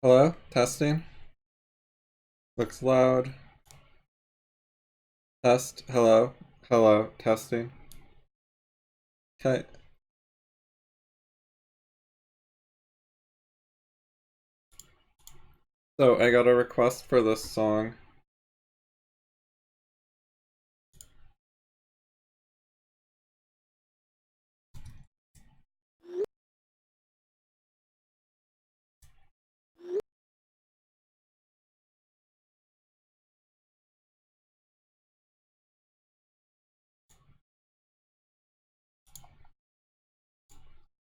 Hello? Testing? Looks loud. Test? Hello? Hello? Testing? Okay. So I got a request for this song.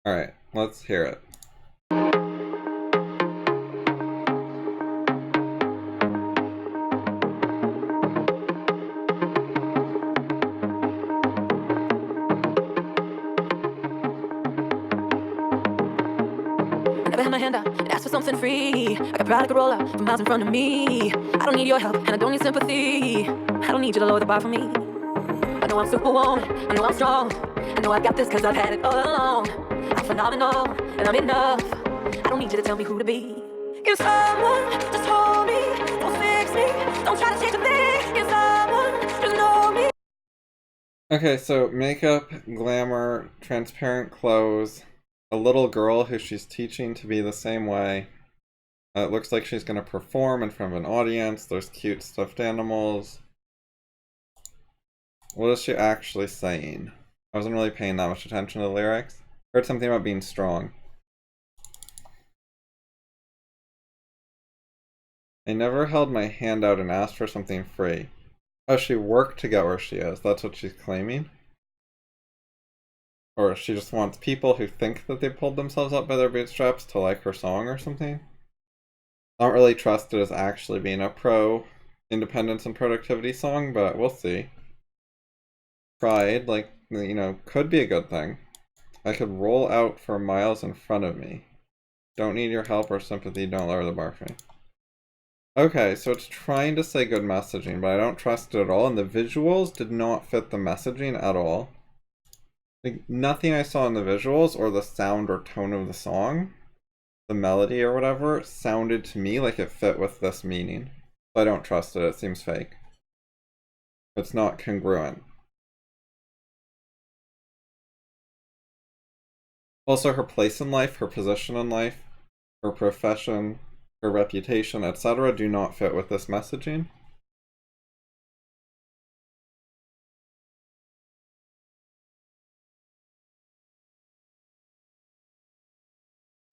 Alright, let's hear it. Never had my hand out and asked for something free. I got proud like a roller from miles in front of me. I don't need your help and I don't need sympathy. I don't need you to lower the bar for me. I know I'm superwoman, I know I'm strong. I know I got this cause I've had it all along. I'm phenomenal and I'm enough. I don't need you to tell me who to be. Can someone just hold me? Don't fix me, don't try to change a thing. Can someone just know me? Okay, so makeup, glamour, transparent clothes, a little girl who she's teaching to be the same way. It looks like she's gonna perform in front of an audience. There's cute stuffed animals. What is she actually saying? I wasn't really paying that much attention to the lyrics. Heard something about being strong. I never held my hand out and asked for something free. Oh, she worked to get where she is. That's what she's claiming? Or she just wants people who think that they pulled themselves up by their bootstraps to like her song or something? I don't really trust it as actually being a pro-independence and productivity song, but we'll see. Pride, like, could be a good thing. I could roll out for miles in front of me. Don't need your help or sympathy, don't lower the bar for me. Okay, so it's trying to say good messaging, but I don't trust it at all, and the visuals did not fit the messaging at all. Like, nothing I saw in the visuals or the sound or tone of the song, the melody or whatever, sounded to me like it fit with this meaning. So I don't trust it, it seems fake. It's not congruent. Also, her place in life, her position in life, her profession, her reputation, etc. do not fit with this messaging.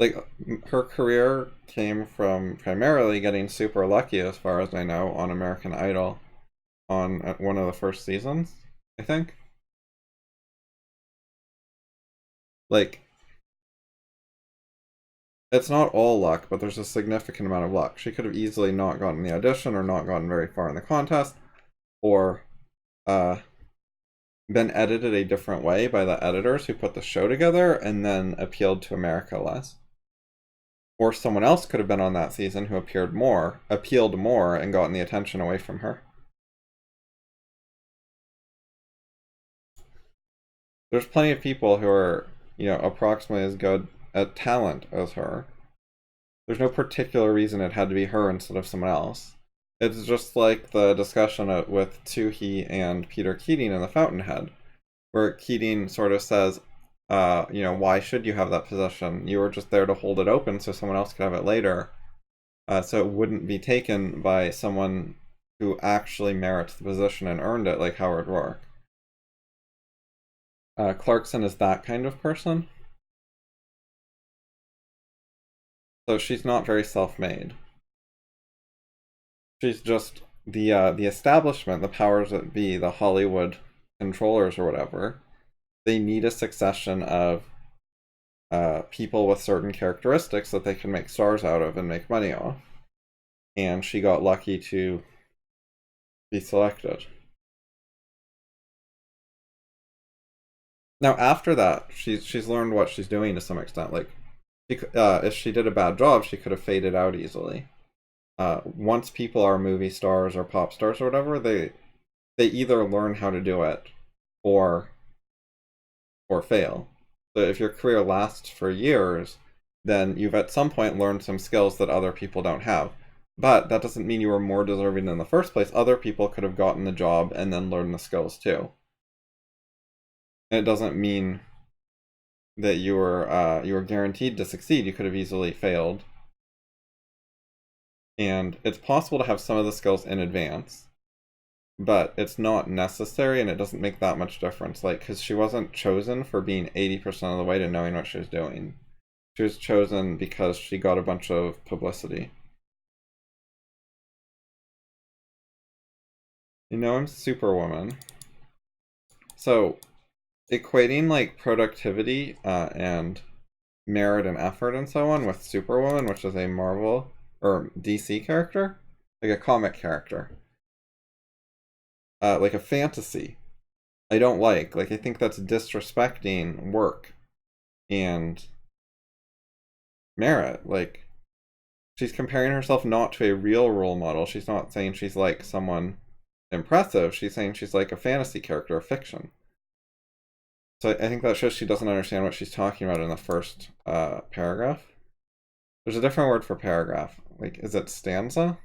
Like, her career came from primarily getting super lucky, as far as I know, on American Idol on one of the first seasons, I think. Like, it's not all luck, but there's a significant amount of luck. She could have easily not gotten the audition or not gotten very far in the contest, or been edited a different way by the editors who put the show together and then appealed to America less. Or someone else could have been on that season who appealed more, and gotten the attention away from her. There's plenty of people who are, approximately as good at talent as her. There's no particular reason it had to be her instead of someone else. It's just like the discussion with Toohey and Peter Keating in The Fountainhead, where Keating sort of says, why should you have that position? You were just there to hold it open so someone else could have it later. So it wouldn't be taken by someone who actually merits the position and earned it, like Howard Rourke. Clarkson is that kind of person. So she's not very self-made. She's just the establishment, the powers that be, the Hollywood controllers or whatever. They need a succession of people with certain characteristics that they can make stars out of and make money off. And she got lucky to be selected. Now after that, she's learned what she's doing to some extent. Like, if she did a bad job, she could have faded out easily. Once people are movie stars or pop stars or whatever, they either learn how to do it or fail. So if your career lasts for years, then you've at some point learned some skills that other people don't have. But that doesn't mean you were more deserving in the first place. Other people could have gotten the job and then learned the skills too. And it doesn't mean that you were guaranteed to succeed. You could have easily failed. And it's possible to have some of the skills in advance, but it's not necessary, and it doesn't make that much difference. Like, because she wasn't chosen for being 80% of the way to knowing what she was doing. She was chosen because she got a bunch of publicity. You know, I'm Superwoman. So, equating like productivity and merit and effort and so on with Superwoman, which is a Marvel or DC character, like a comic character, like a fantasy, I don't like. Like, I think that's disrespecting work and merit. Like, she's comparing herself not to a real role model. She's not saying she's like someone impressive. She's saying she's like a fantasy character of fiction. So I think that shows she doesn't understand what she's talking about in the first paragraph. There's a different word for paragraph. Like, is it stanza?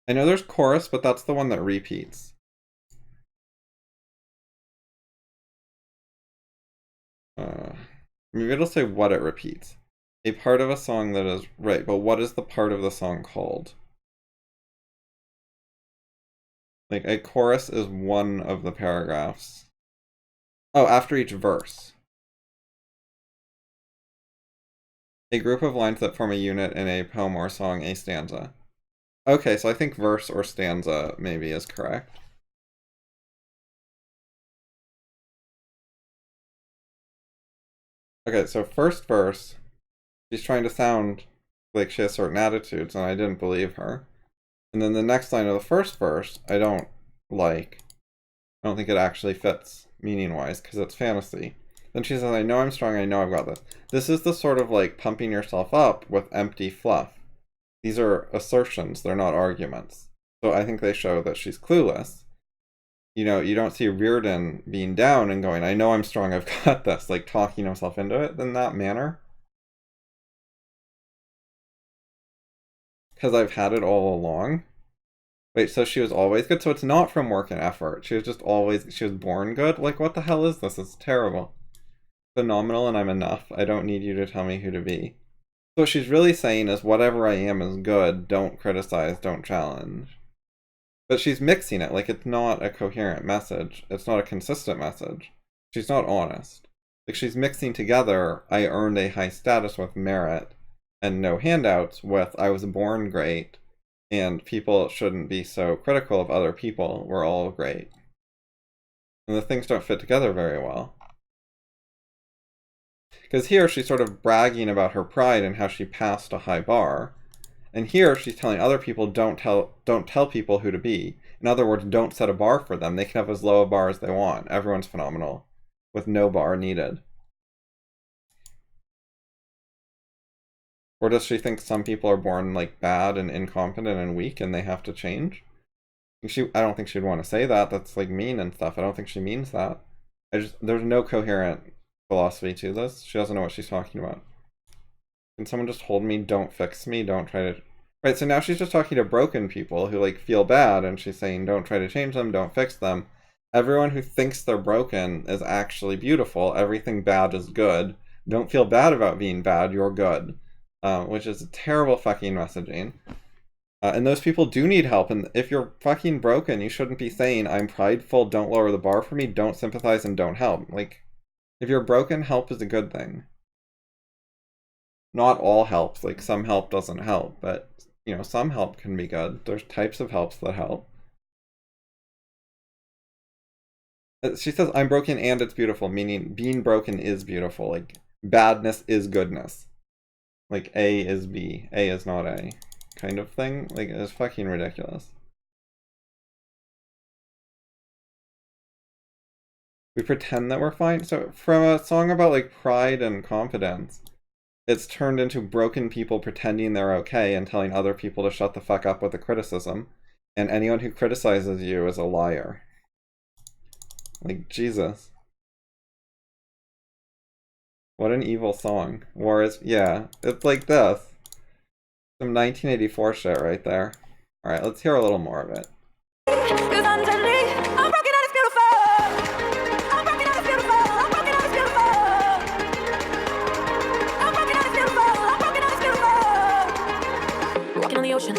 I know there's chorus, but that's the one that repeats. Maybe it'll say what it repeats. A part of a song that is right, but what is the part of the song called? Like, a chorus is one of the paragraphs. Oh, after each verse. A group of lines that form a unit in a poem or song, a stanza. Okay, so I think verse or stanza maybe is correct. Okay, so first verse, she's trying to sound like she has certain attitudes, and I didn't believe her. And then the next line of the first verse, I don't like. I don't think it actually fits meaning-wise, because it's fantasy. Then she says, I know I'm strong, I know I've got this. This is the sort of like pumping yourself up with empty fluff. These are assertions, they're not arguments. So I think they show that she's clueless. You know, you don't see Reardon being down and going, I know I'm strong, I've got this, like talking himself into it in that manner. Because I've had it all along. Wait, so she was always good? So it's not from work and effort. She was just always, she was born good? Like, what the hell is this? It's terrible. Phenomenal, and I'm enough. I don't need you to tell me who to be. So what she's really saying is, whatever I am is good. Don't criticize, don't challenge. But she's mixing it. Like, it's not a coherent message. It's not a consistent message. She's not honest. Like, she's mixing together, I earned a high status with merit and no handouts, with I was born great, and people shouldn't be so critical of other people. We're all great. And the things don't fit together very well. Because here she's sort of bragging about her pride and how she passed a high bar. And here she's telling other people don't tell people who to be. In other words, don't set a bar for them. They can have as low a bar as they want. Everyone's phenomenal, with no bar needed. Or does she think some people are born like bad and incompetent and weak and they have to change? I don't think she'd want to say that. That's like mean and stuff. I don't think she means that. There's no coherent philosophy to this. She doesn't know what she's talking about. Can someone just hold me? Don't fix me. Don't try to... Right, so now she's just talking to broken people who like feel bad, and she's saying don't try to change them, don't fix them. Everyone who thinks they're broken is actually beautiful. Everything bad is good. Don't feel bad about being bad. You're good. Which is terrible fucking messaging. And those people do need help, and if you're fucking broken, you shouldn't be saying, I'm prideful, don't lower the bar for me, don't sympathize, and don't help. Like, if you're broken, help is a good thing. Not all helps, like some help doesn't help, but, you know, some help can be good. There's types of helps that help. She says, I'm broken and it's beautiful, meaning being broken is beautiful. Like, badness is goodness. Like, A is B, A is not A. Kind of thing. Like, it's fucking ridiculous. We pretend that we're fine. So from a song about like pride and confidence, it's turned into broken people pretending they're okay and telling other people to shut the fuck up with the criticism. And anyone who criticizes you is a liar. Like, Jesus. What an evil song. War is, yeah, it's like this. Some 1984 shit right there. Alright, let's hear a little more of it.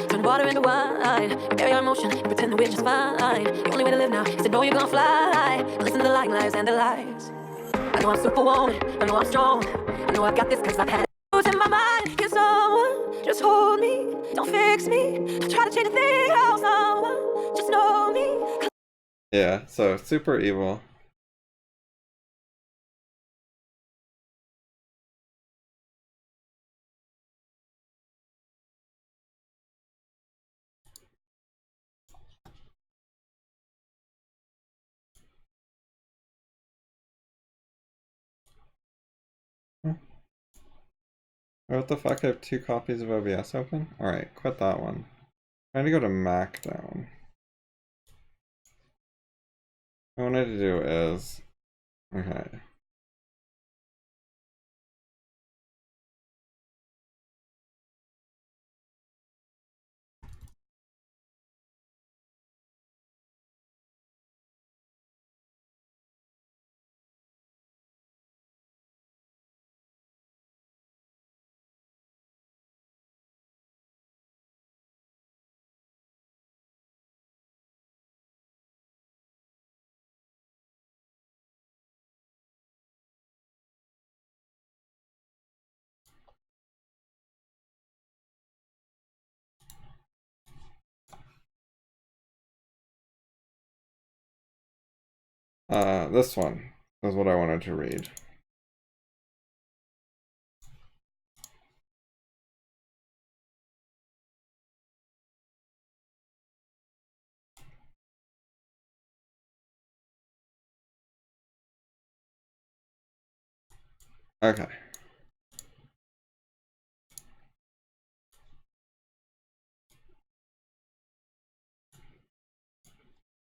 Turn water into wine, bury our emotion and pretend that we're just fine. The only way to live now is to know you're gonna fly. Listen to the lying lies and the lies. I know I'm superwoman, I know I'm strong. I know I've got this cause I've had it in my mind. Can someone just hold me? Don't fix me. Don't try to change a thing. Oh, someone just know me. Yeah, so super evil. What the fuck? I have 2 copies of OBS open? Alright, quit that one. I'm trying to go to Macdown. What I wanted to do is... Okay. This one is what I wanted to read. Okay.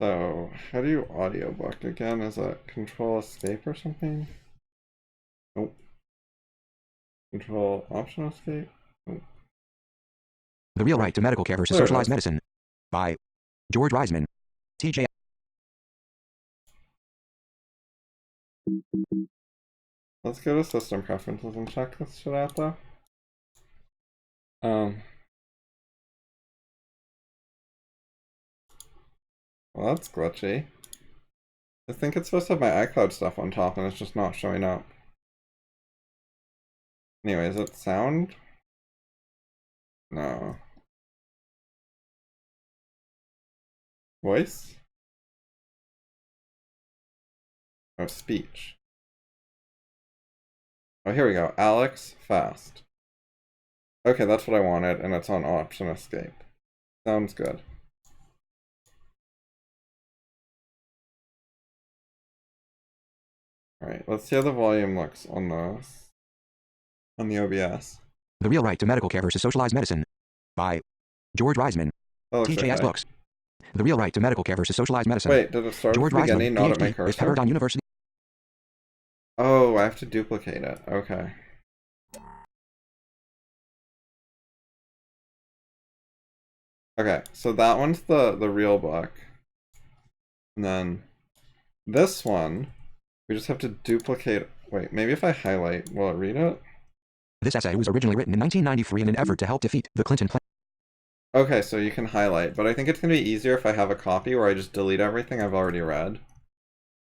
So, how do you audiobook again? Is that Control Escape or something? Nope. Control Option Escape? Nope. The Real Right to Medical Care versus Socialized Medicine by George Reisman. TJ. Let's go to System Preferences and check this shit out though. Well, that's glitchy. I think it's supposed to have my iCloud stuff on top and it's just not showing up. Anyway, is it sound? No. Voice? Oh, speech. Oh, here we go. Alex, fast. Okay, that's what I wanted, and it's on Option Escape. Sounds good. Alright, let's see how the volume looks on the OBS. The Real Right to Medical Care versus Socialized Medicine by George Reisman. TJS okay. Books. The Real Right to Medical Care versus Socialized Medicine. Wait, did it start George at the beginning, Reisman, not at my PhD, cursor? is Pepperdine University. Oh, I have to duplicate it. Okay. Okay, so that one's the real book. And then this one, we just have to duplicate. Wait, maybe if I highlight, will it read it? This essay was originally written in 1993 in an effort to help defeat the Clinton plan. Okay, so you can highlight, but I think it's going to be easier if I have a copy where I just delete everything I've already read.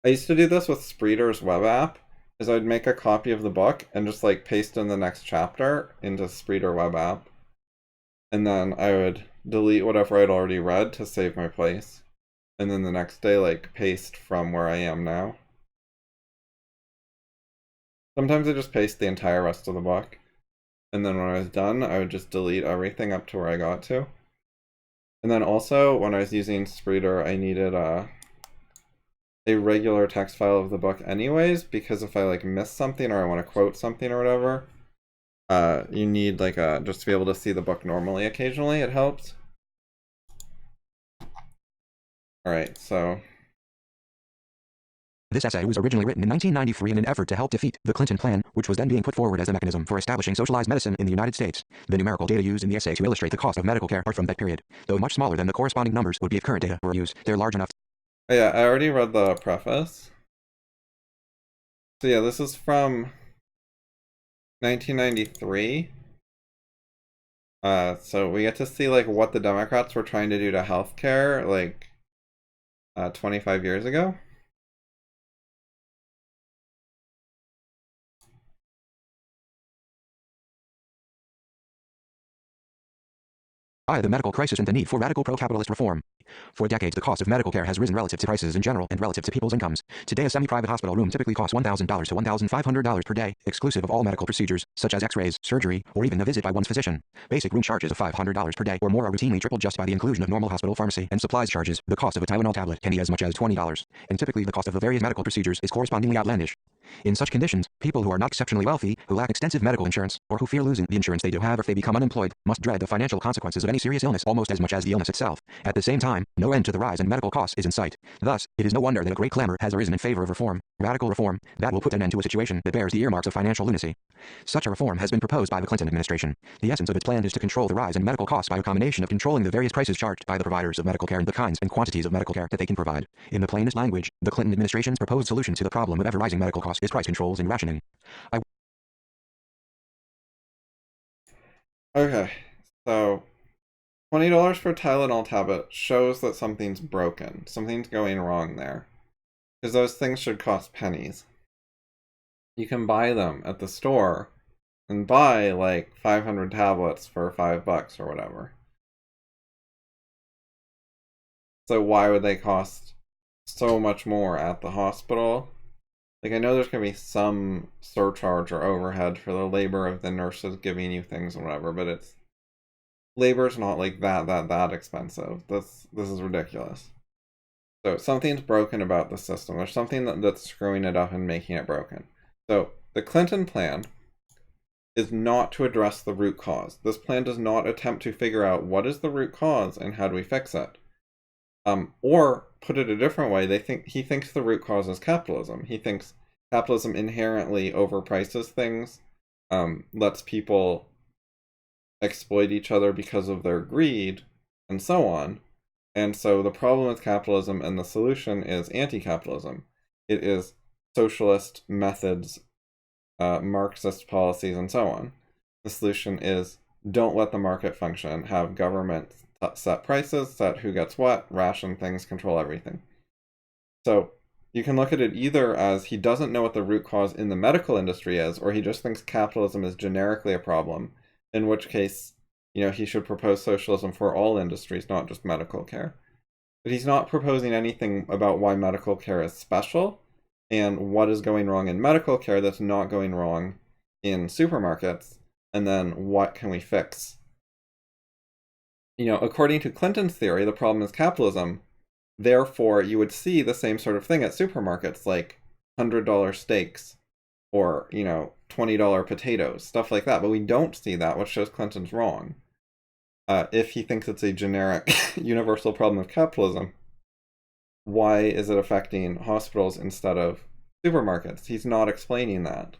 I used to do this with Spreeder's web app, is I'd make a copy of the book and just like paste in the next chapter into Spreeder web app. And then I would delete whatever I'd already read to save my place. And then the next day, like, paste from where I am now. Sometimes I just paste the entire rest of the book. And then when I was done, I would just delete everything up to where I got to. And then also, when I was using Spreeder, I needed a regular text file of the book anyways, because if I like miss something or I want to quote something or whatever, you need like just to be able to see the book normally occasionally. It helps. Alright, so This essay was originally written in 1993 in an effort to help defeat the Clinton plan, which was then being put forward as the mechanism for establishing socialized medicine in the United States. The numerical data used in the essay to illustrate the cost of medical care are from that period, though much smaller than the corresponding numbers would be if current data were used. They're large enough. oh yeah, I already read the preface. So yeah, this is from 1993. So we get to see like what the Democrats were trying to do to healthcare like 25 years ago. The medical crisis and the need for radical pro-capitalist reform. For decades, the cost of medical care has risen relative to prices in general and relative to people's incomes. Today, a semi-private hospital room typically costs $1,000 to $1,500 per day, exclusive of all medical procedures, such as x-rays, surgery, or even a visit by one's physician. Basic room charges of $500 per day or more are routinely tripled just by the inclusion of normal hospital pharmacy and supplies charges. The cost of a Tylenol tablet can be as much as $20, and typically the cost of the various medical procedures is correspondingly outlandish. In such conditions, people who are not exceptionally wealthy, who lack extensive medical insurance, or who fear losing the insurance they do have if they become unemployed, must dread the financial consequences of any serious illness almost as much as the illness itself. At the same time, no end to the rise in medical costs is in sight. Thus, it is no wonder that a great clamor has arisen in favor of reform, radical reform, that will put an end to a situation that bears the earmarks of financial lunacy. Such a reform has been proposed by the Clinton administration. The essence of its plan is to control the rise in medical costs by a combination of controlling the various prices charged by the providers of medical care and the kinds and quantities of medical care that they can provide. In the plainest language, the Clinton administration's proposed solution to the problem of ever-rising medical costs is price controls and rationing. Okay, so $20 for Tylenol tablet shows that something's broken. Something's going wrong there. Because those things should cost pennies. You can buy them at the store and buy like 500 tablets for $5 or whatever. So why would they cost so much more at the hospital? Like, I know there's going to be some surcharge or overhead for the labor of the nurses giving you things and whatever, but it's labor's not like that expensive. This is ridiculous. So something's broken about the system. There's something that's screwing it up and making it broken. So the Clinton plan is not to address the root cause. This plan does not attempt to figure out what is the root cause and how do we fix it. Or put it a different way, he thinks the root cause is capitalism. He thinks capitalism inherently overprices things, lets people exploit each other because of their greed, and so on. And so the problem with capitalism and the solution is anti-capitalism. It is socialist methods, Marxist policies, and so on. The solution is don't let the market function, have government set prices, set who gets what, ration things, control everything. So you can look at it either as he doesn't know what the root cause in the medical industry is, or he just thinks capitalism is generically a problem, in which case, he should propose socialism for all industries, not just medical care. But he's not proposing anything about why medical care is special, and what is going wrong in medical care that's not going wrong in supermarkets, and then what can we fix? According to Clinton's theory, the problem is capitalism. Therefore, you would see the same sort of thing at supermarkets, like $100 steaks or, $20 potatoes, stuff like that. But we don't see that, which shows Clinton's wrong. If he thinks it's a generic, universal problem of capitalism, why is it affecting hospitals instead of supermarkets? He's not explaining that.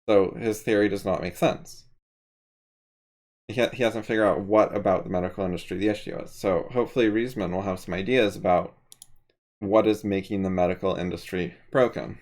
So his theory does not make sense. He hasn't figured out what about the medical industry the issue is. So hopefully Reisman will have some ideas about what is making the medical industry broken.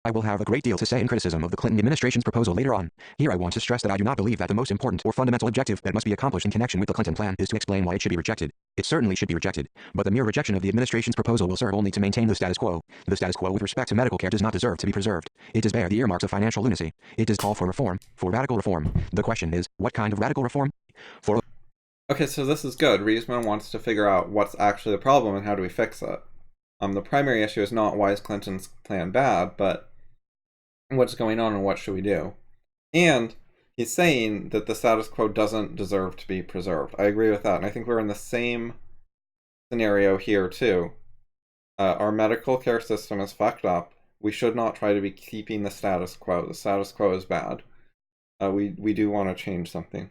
I will have a great deal to say in criticism of the Clinton administration's proposal later on. Here I want to stress that I do not believe that the most important or fundamental objective that must be accomplished in connection with the Clinton plan is to explain why it should be rejected. It certainly should be rejected, but the mere rejection of the administration's proposal will serve only to maintain the status quo. The status quo with respect to medical care does not deserve to be preserved. It does bear the earmarks of financial lunacy. It does call for reform, for radical reform. The question is, what kind of radical reform? Okay, so this is good. Reisman wants to figure out what's actually the problem and how do we fix it. The primary issue is not why is Clinton's plan bad, but what's going on and what should we do? And he's saying that the status quo doesn't deserve to be preserved. I agree with that, and I think we're in the same scenario here too. Our medical care system is fucked up. we should not try to be keeping the status quo. The status quo is bad. We do want to change something,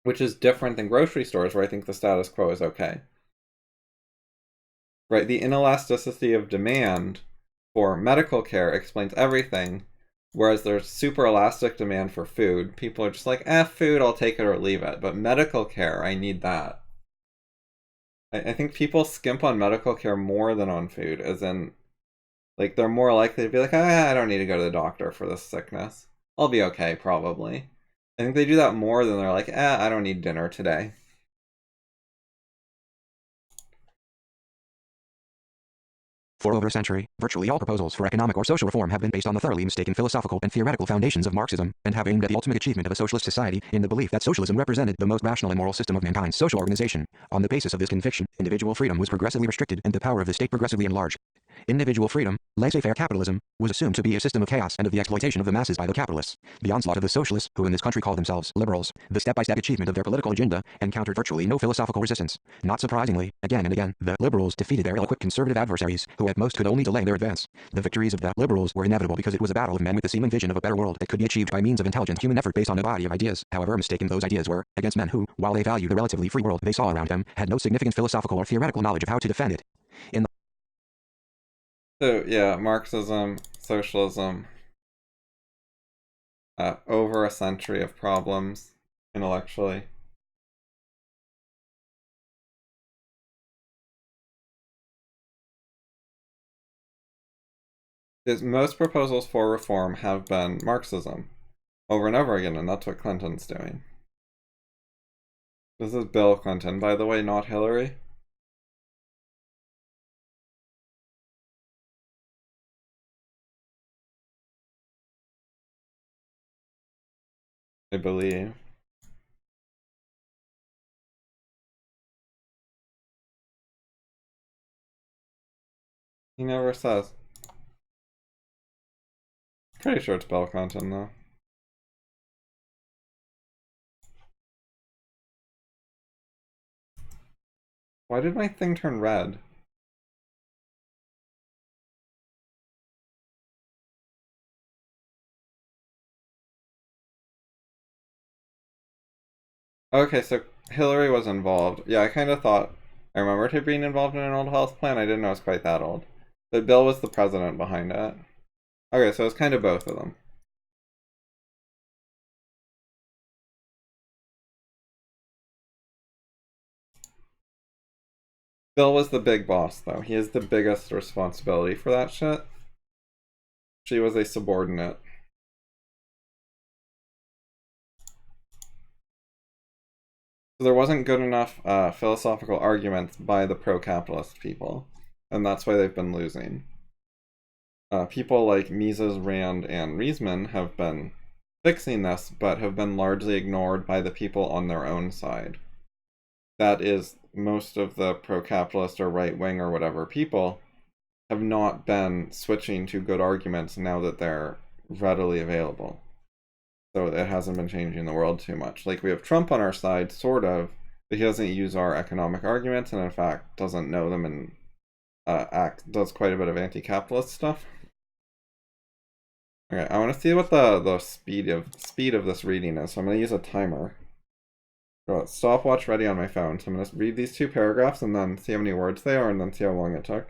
which is different than grocery stores where I think the status quo is okay. Right? The inelasticity of demand for medical care explains everything, whereas there's super elastic demand for food. People are just like, food, I'll take it or leave it. But medical care, I need that. I think people skimp on medical care more than on food, as in, like, they're more likely to be like, I don't need to go to the doctor for this sickness. I'll be okay, probably. I think they do that more than they're like, I don't need dinner today. For over a century, virtually all proposals for economic or social reform have been based on the thoroughly mistaken philosophical and theoretical foundations of Marxism, and have aimed at the ultimate achievement of a socialist society, in the belief that socialism represented the most rational and moral system of mankind's social organization. On the basis of this conviction, individual freedom was progressively restricted and the power of the state progressively enlarged. Individual freedom, laissez-faire capitalism, was assumed to be a system of chaos and of the exploitation of the masses by the capitalists. The onslaught of the socialists, who in this country call themselves liberals, the step-by-step achievement of their political agenda, encountered virtually no philosophical resistance. Not surprisingly, again and again, the liberals defeated their ill-equipped conservative adversaries, who at most could only delay their advance. The victories of the liberals were inevitable because it was a battle of men with the seeming vision of a better world that could be achieved by means of intelligent human effort based on a body of ideas, however mistaken those ideas were, against men who, while they valued the relatively free world they saw around them, had no significant philosophical or theoretical knowledge of how to defend it. So, yeah, Marxism, socialism, over a century of problems intellectually. Most proposals for reform have been Marxism over and over again, and that's what Clinton's doing. This is Bill Clinton, by the way, not Hillary. I believe. He never says. Pretty sure it's Bill Clinton, though. Why did my thing turn red? Okay, so Hillary was involved. Yeah, I kind of thought I remembered her being involved in an old health plan. I didn't know it was quite that old. But Bill was the president behind it. Okay, so it's kind of both of them. Bill was the big boss, though. He has the biggest responsibility for that shit. She was a subordinate. So there wasn't good enough philosophical arguments by the pro-capitalist people, and that's why they've been losing. People like Mises, Rand, and Reisman have been fixing this, but have been largely ignored by the people on their own side. That is, most of the pro-capitalist or right-wing or whatever people have not been switching to good arguments now that they're readily available. So it hasn't been changing the world too much. Like, we have Trump on our side, sort of, but he doesn't use our economic arguments, and in fact doesn't know them, and does quite a bit of anti-capitalist stuff. Okay, I want to see what the speed of this reading is, so I'm going to use a timer. Got stopwatch ready on my phone, so I'm going to read these 2 paragraphs and then see how many words they are, and then see how long it took.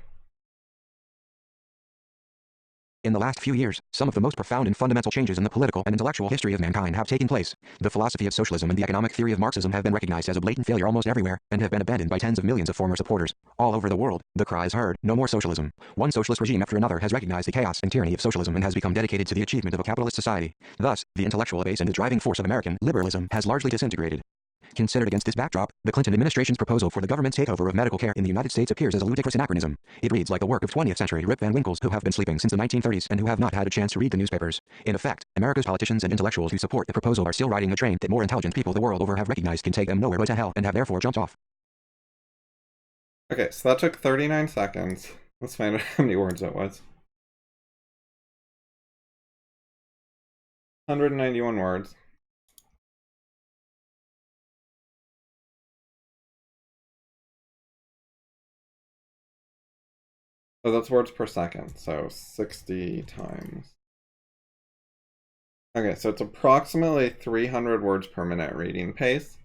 In the last few years, some of the most profound and fundamental changes in the political and intellectual history of mankind have taken place. The philosophy of socialism and the economic theory of Marxism have been recognized as a blatant failure almost everywhere, and have been abandoned by tens of millions of former supporters. All over the world, the cry is heard, no more socialism. One socialist regime after another has recognized the chaos and tyranny of socialism and has become dedicated to the achievement of a capitalist society. Thus, the intellectual base and the driving force of American liberalism has largely disintegrated. Considered against this backdrop, the Clinton administration's proposal for the government's takeover of medical care in the United States appears as a ludicrous anachronism. It reads like a work of 20th century Rip Van Winkles who have been sleeping since the 1930s and who have not had a chance to read the newspapers. In effect, America's politicians and intellectuals who support the proposal are still riding a train that more intelligent people the world over have recognized can take them nowhere but to hell, and have therefore jumped off. Okay, so that took 39 seconds. Let's find out how many words it was. 191 words. Oh, that's words per second, so 60 times. Okay, so it's approximately 300 words per minute reading pace,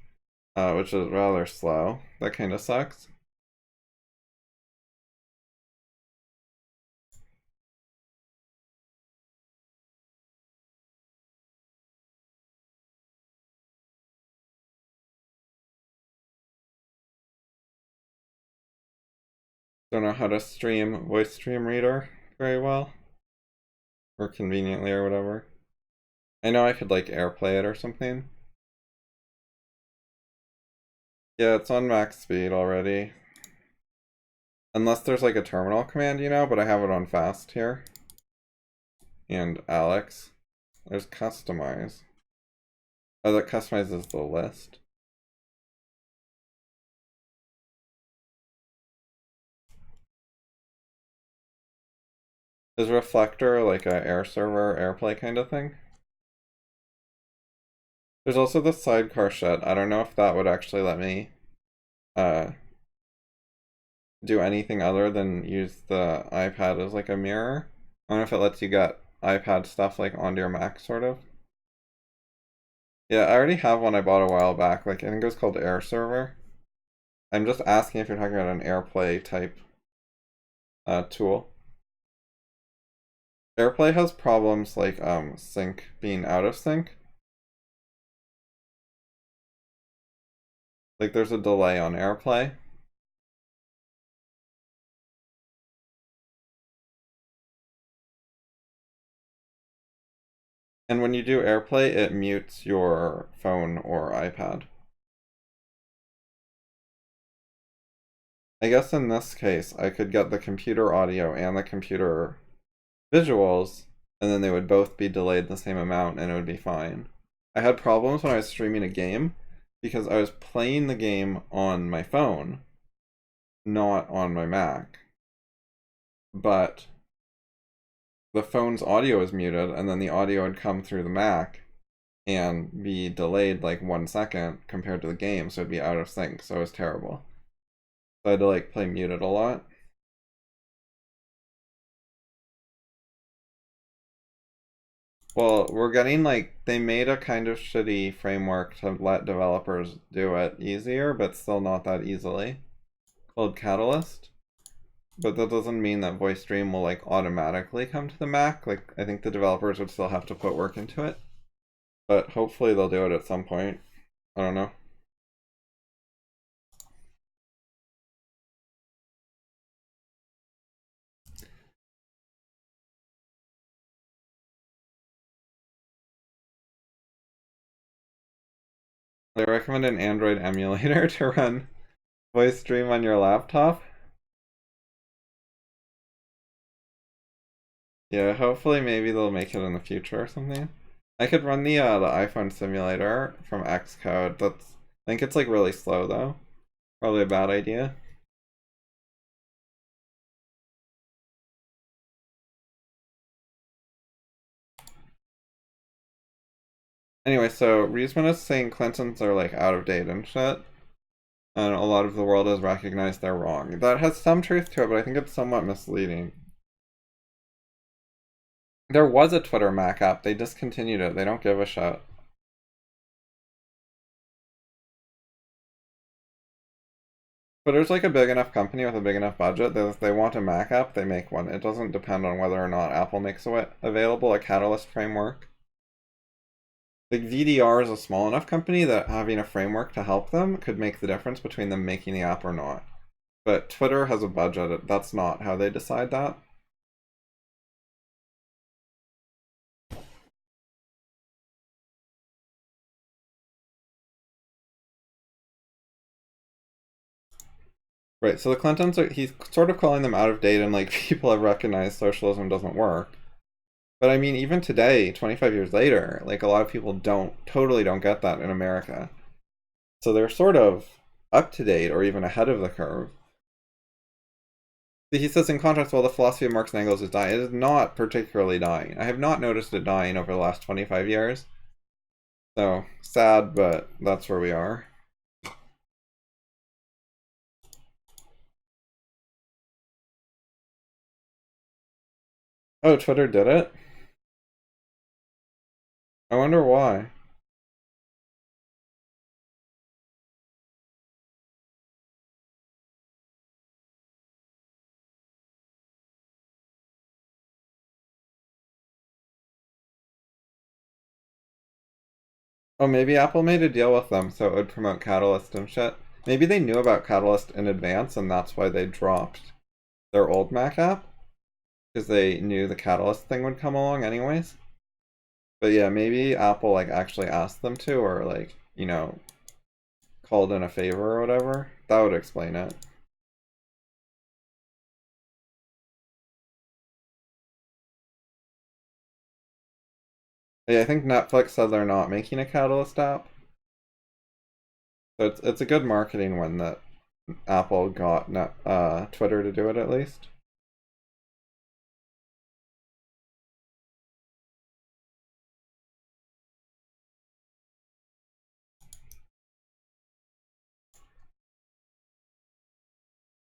which is rather slow. That kind of sucks. Don't know how to stream voice stream reader very well, or conveniently or whatever. I know I could like AirPlay it or something. Yeah, it's on max speed already. Unless there's like a terminal command, but I have it on fast here. And Alex. There's customize. Oh, that customizes the list. Is Reflector like a air server AirPlay kind of thing? There's also the sidecar shit. I don't know if that would actually let me do anything other than use the iPad as like a mirror. I don't know if it lets you get iPad stuff like onto your Mac, sort of. Yeah, I already have one I bought a while back. Like, I think it was called Air Server. I'm just asking if you're talking about an AirPlay type tool. AirPlay has problems like sync being out of sync. Like there's a delay on AirPlay. And when you do AirPlay, it mutes your phone or iPad. I guess in this case, I could get the computer audio and the computer visuals, and then they would both be delayed the same amount, and it would be fine. I had problems when I was streaming a game, because I was playing the game on my phone, not on my Mac. But the phone's audio was muted, and then the audio would come through the Mac and be delayed like 1 second compared to the game, so it'd be out of sync, so it was terrible. So I had to like play muted a lot. Well, we're getting like, they made a kind of shitty framework to let developers do it easier, but still not that easily, called Catalyst. But that doesn't mean that voice stream will like automatically come to the Mac. Like, I think the developers would still have to put work into it. But hopefully they'll do it at some point. I don't know. They recommend an Android emulator to run voice stream on your laptop. Yeah, hopefully maybe they'll make it in the future or something. I could run the iPhone simulator from Xcode. I think it's like really slow though. Probably a bad idea. Anyway, so Reisman is saying Clintons are like out of date and shit. And a lot of the world has recognized they're wrong. That has some truth to it, but I think it's somewhat misleading. There was a Twitter Mac app. They discontinued it. They don't give a shit. Twitter's like a big enough company with a big enough budget that if they want a Mac app, they make one. It doesn't depend on whether or not Apple makes available a Catalyst framework. Like VDR is a small enough company that having a framework to help them could make the difference between them making the app or not. But Twitter has a budget. That's not how they decide that. Right, so the Clintons he's sort of calling them out of date and like people have recognized socialism doesn't work. But I mean, even today, 25 years later, like a lot of people totally don't get that in America. So they're sort of up to date or even ahead of the curve. He says, in contrast, while the philosophy of Marx and Engels is dying, it is not particularly dying. I have not noticed it dying over the last 25 years. So, sad, but that's where we are. Oh, Twitter did it? I wonder why. Oh, maybe Apple made a deal with them so it would promote Catalyst and shit. Maybe they knew about Catalyst in advance and that's why they dropped their old Mac app. Because they knew the Catalyst thing would come along anyways. But yeah, maybe Apple like actually asked them to or like, called in a favor or whatever. That would explain it. Yeah, I think Netflix said they're not making a Catalyst app. So it's a good marketing win that Apple got Twitter to do it at least.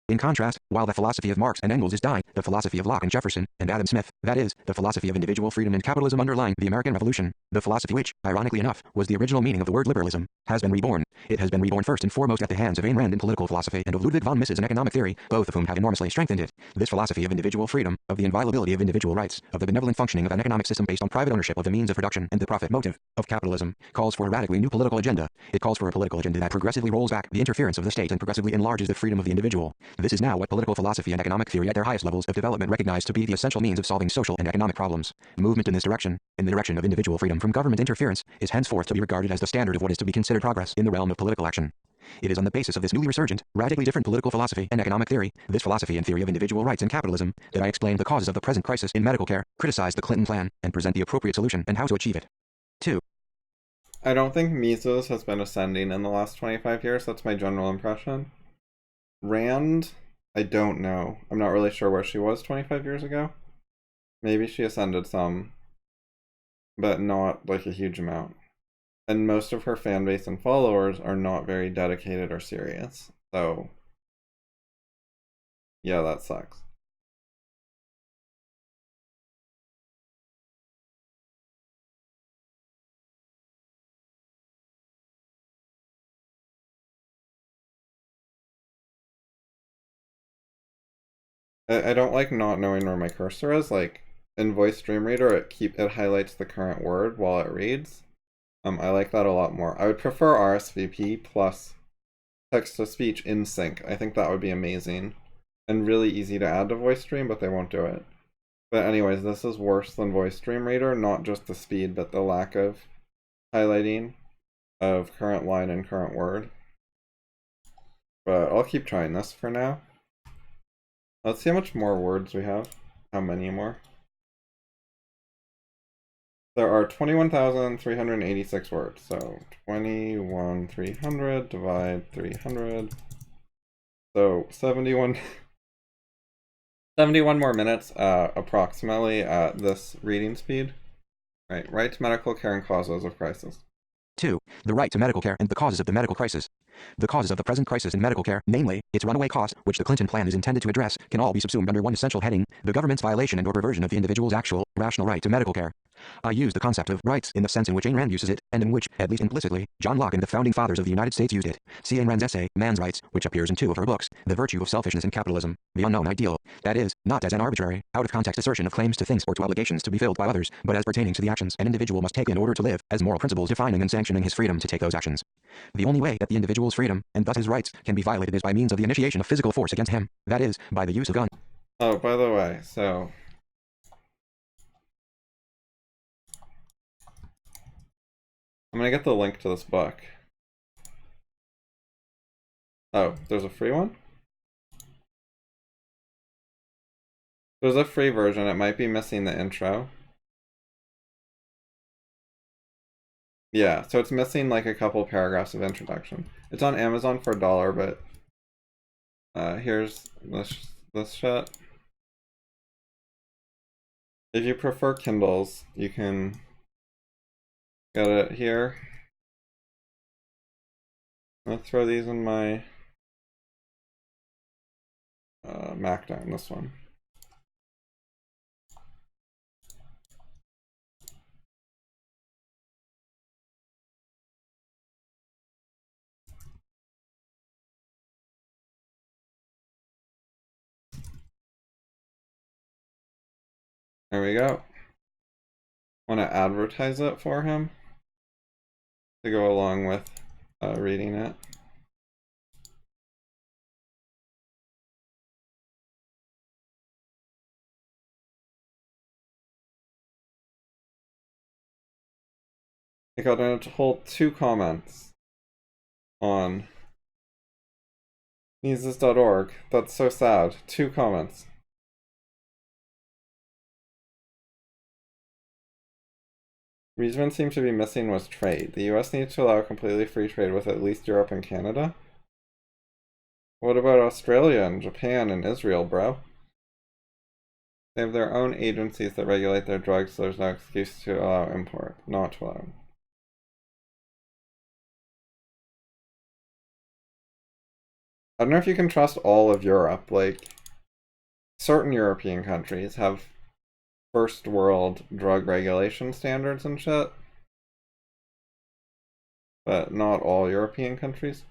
In contrast, while the philosophy of Marx and Engels is dying, the philosophy of Locke and Jefferson and Adam Smith, that is, the philosophy of individual freedom and capitalism underlying the American Revolution, the philosophy which, ironically enough, was the original meaning of the word liberalism, has been reborn. It has been reborn first and foremost at the hands of Ayn Rand in political philosophy and of Ludwig von Mises in economic theory, both of whom have enormously strengthened it. This philosophy of individual freedom, of the inviolability of individual rights, of the benevolent functioning of an economic system based on private ownership of the means of production and the profit motive of capitalism, calls for a radically new political agenda. It calls for a political agenda that progressively rolls back the interference of the state and progressively enlarges the freedom of the individual. This is now what political philosophy and economic theory at their highest levels of development recognize to be the essential means of solving social and economic problems. Movement in this direction, in the direction of individual freedom from government interference, is henceforth to be regarded as the standard of what is to be considered progress in the realm of political action. It is on the basis of this newly resurgent, radically different political philosophy and economic theory, this philosophy and theory of individual rights and capitalism, that I explain the causes of the present crisis in medical care, criticize the Clinton plan, and present the appropriate solution and how to achieve it. 2. I don't think Mises has been ascending in the last 25 years. That's my general impression. Rand, I don't know. I'm not really sure where she was 25 years ago. Maybe she ascended some, but not like a huge amount. And most of her fan base and followers are not very dedicated or serious. So, yeah, that sucks. I don't like not knowing where my cursor is. Like in Voice Dream Reader, it highlights the current word while it reads. I like that a lot more. I would prefer RSVP plus text to speech in sync. I think that would be amazing and really easy to add to Voice Stream, but they won't do it. But anyways, this is worse than Voice Dream Reader, not just the speed, but the lack of highlighting of current line and current word. But I'll keep trying this for now. Let's see how much more words we have. How many more? There are 21,386 words, so 21,300 divide 300. So 71 more minutes approximately at this reading speed. Right, rights, medical care, and causes of crisis. 2. The right to medical care and the causes of the medical crisis. The causes of the present crisis in medical care, namely, its runaway cost, which the Clinton plan is intended to address, can all be subsumed under one essential heading: the government's violation and or perversion of the individual's actual, rational right to medical care. I use the concept of rights in the sense in which Ayn Rand uses it, and in which, at least implicitly, John Locke and the founding fathers of the United States used it. See Ayn Rand's essay, Man's Rights, which appears in 2 of her books, The Virtue of Selfishness in Capitalism, The Unknown Ideal. That is, not as an arbitrary, out-of-context assertion of claims to things or to obligations to be filled by others, but as pertaining to the actions an individual must take in order to live, as moral principles defining and sanctioning his freedom to take those actions. The only way that the individual's freedom, and thus his rights, can be violated is by means of the initiation of physical force against him, that is, by the use of guns. Oh, by the way, so I'm gonna get the link to this book. Oh, there's a free one? There's a free version. It might be missing the intro. Yeah, so it's missing like a couple paragraphs of introduction. It's on Amazon for $1, but here's this shit. If you prefer Kindles, you can get it here. I'll throw these in my Mac down, this one. There we go. Want to advertise it for him to go along with reading it. I got a whole 2 comments on Mises.org. That's so sad. 2 comments. Reisman seems to be missing was trade. The US needs to allow completely free trade with at least Europe and Canada. What about Australia and Japan and Israel, bro? They have their own agencies that regulate their drugs, so there's no excuse to allow import. Not to allow. I don't know if you can trust all of Europe. Like, certain European countries have first world drug regulation standards and shit, but not all European countries.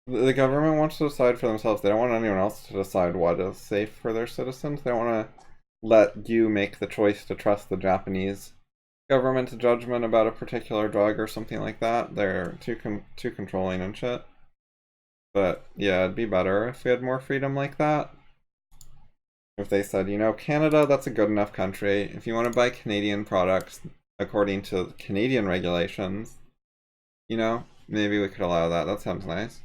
The government wants to decide for themselves. They don't want anyone else to decide what is safe for their citizens. They don't want to let you make the choice to trust the Japanese government's judgment about a particular drug or something like that. They're too controlling and shit. But yeah, it'd be better if we had more freedom like that. If they said, you know, Canada, that's a good enough country. If you want to buy Canadian products according to Canadian regulations, you know, maybe we could allow that. That sounds nice.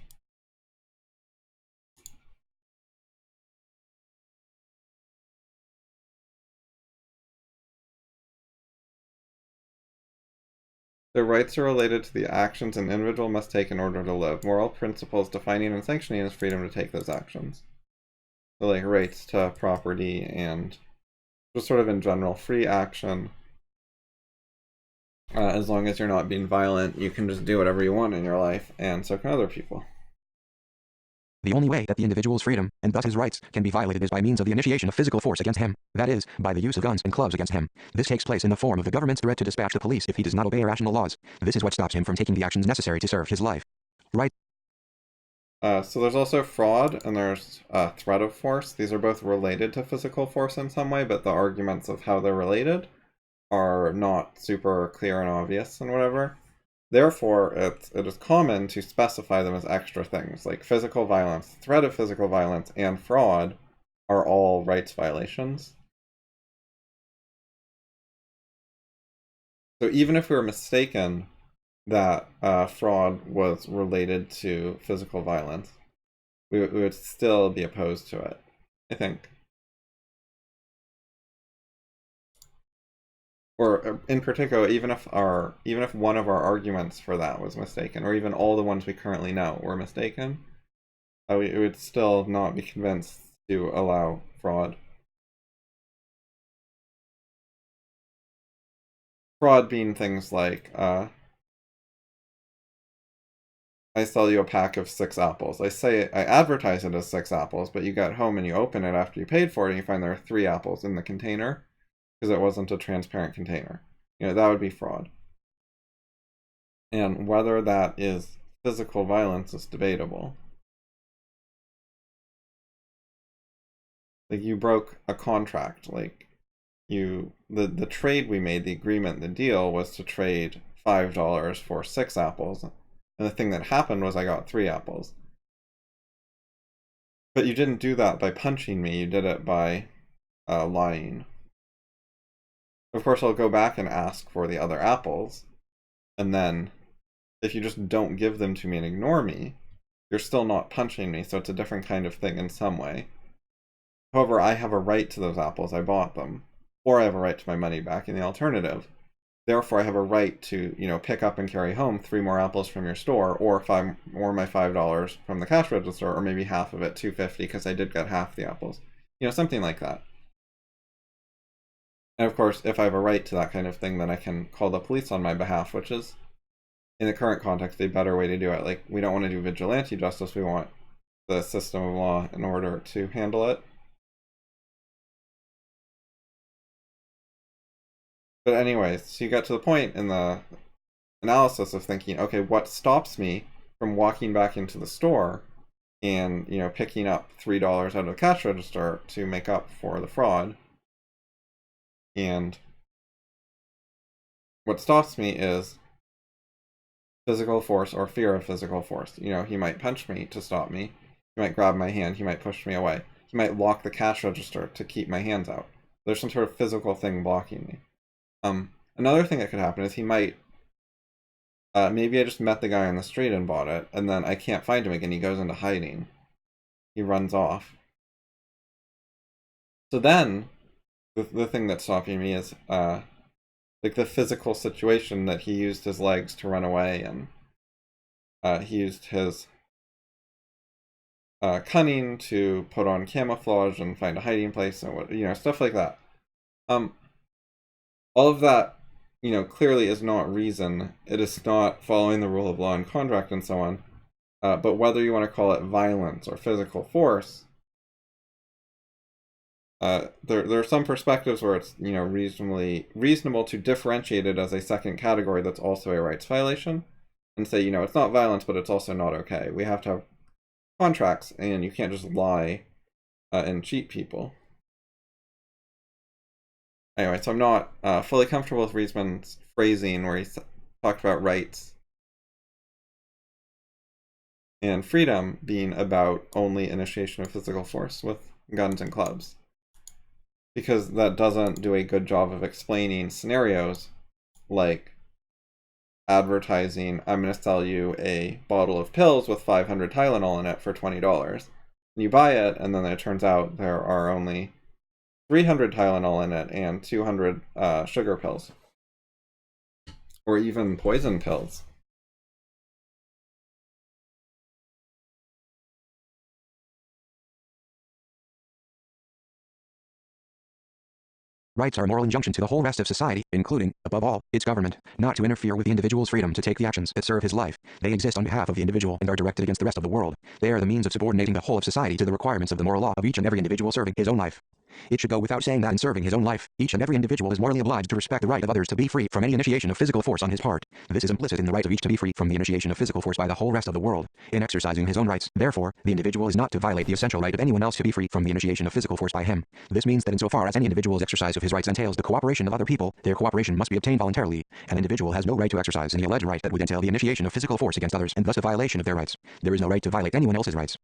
Their rights are related to the actions an individual must take in order to live. Moral principles defining and sanctioning his freedom to take those actions. So like rights to property and just sort of in general free action. As long as you're not being violent, you can just do whatever you want in your life, and so can other people. The only way that the individual's freedom, and thus his rights, can be violated is by means of the initiation of physical force against him. That is, by the use of guns and clubs against him. This takes place in the form of the government's threat to dispatch the police if he does not obey irrational laws. This is what stops him from taking the actions necessary to serve his life. Right. So there's also fraud, and there's threat of force. These are both related to physical force in some way, but the arguments of how they're related are not super clear and obvious and whatever. Therefore, it is common to specify them as extra things, like physical violence, threat of physical violence, and fraud are all rights violations. So even if we were mistaken that fraud was related to physical violence, we would still be opposed to it, I think. Or in particular, even if one of our arguments for that was mistaken, or even all the ones we currently know were mistaken, we would still not be convinced to allow fraud. Fraud being things like, I sell you a pack of 6 apples. I advertise it as 6 apples, but you get home and you open it after you paid for it and you find there are 3 apples in the container because it wasn't a transparent container. You know, that would be fraud. And whether that is physical violence is debatable. Like, you broke a contract. Like, the trade we made, the agreement, the deal was to trade $5 for 6 apples. And the thing that happened was I got 3 apples. But you didn't do that by punching me, you did it by lying. Of course, I'll go back and ask for the other apples, and then if you just don't give them to me and ignore me, you're still not punching me, so it's a different kind of thing in some way. However, I have a right to those apples, I bought them. Or I have a right to my money back in the alternative. Therefore, I have a right to, you know, pick up and carry home 3 more apples from your store, or my $5 from the cash register, or maybe half of it, $2.50, because I did get half the apples. You know, something like that. And of course, if I have a right to that kind of thing, then I can call the police on my behalf, which is, in the current context, a better way to do it. Like, we don't want to do vigilante justice, we want the system of law in order to handle it. But anyways, so you got to the point in the analysis of thinking, okay, what stops me from walking back into the store and, picking up $3 out of the cash register to make up for the fraud. And what stops me is physical force or fear of physical force. He might punch me to stop me. He might grab my hand. He might push me away. He might lock the cash register to keep my hands out. There's some sort of physical thing blocking me. Another thing that could happen is he might, maybe I just met the guy on the street and bought it, and then I can't find him again. He goes into hiding. He runs off. So then, the thing that's stopping me is, like the physical situation that he used his legs to run away, and he used his cunning to put on camouflage and find a hiding place and stuff like that. All of that, clearly is not reason. It is not following the rule of law and contract and so on. But whether you want to call it violence or physical force, there are some perspectives where it's reasonable to differentiate it as a second category that's also a rights violation, and say it's not violence, but it's also not okay. We have to have contracts, and you can't just lie and cheat people. Anyway, so I'm not fully comfortable with Reisman's phrasing where he talked about rights and freedom being about only initiation of physical force with guns and clubs, because that doesn't do a good job of explaining scenarios like advertising, I'm going to sell you a bottle of pills with 500 Tylenol in it for $20. And you buy it, and then it turns out there are only 300 Tylenol in it and 200 sugar pills. Or even poison pills. Rights are a moral injunction to the whole rest of society, including, above all, its government, not to interfere with the individual's freedom to take the actions that serve his life. They exist on behalf of the individual and are directed against the rest of the world. They are the means of subordinating the whole of society to the requirements of the moral law of each and every individual serving his own life. It should go without saying that in serving his own life, each and every individual is morally obliged to respect the right of others to be free from any initiation of physical force on his part. This is implicit in the right of each to be free from the initiation of physical force by the whole rest of the world. In exercising his own rights, therefore, the individual is not to violate the essential right of anyone else to be free from the initiation of physical force by him. This means that insofar as any individual's exercise of his rights entails the cooperation of other people, their cooperation must be obtained voluntarily. An individual has no right to exercise any alleged right that would entail the initiation of physical force against others and thus a violation of their rights. There is no right to violate anyone else's rights.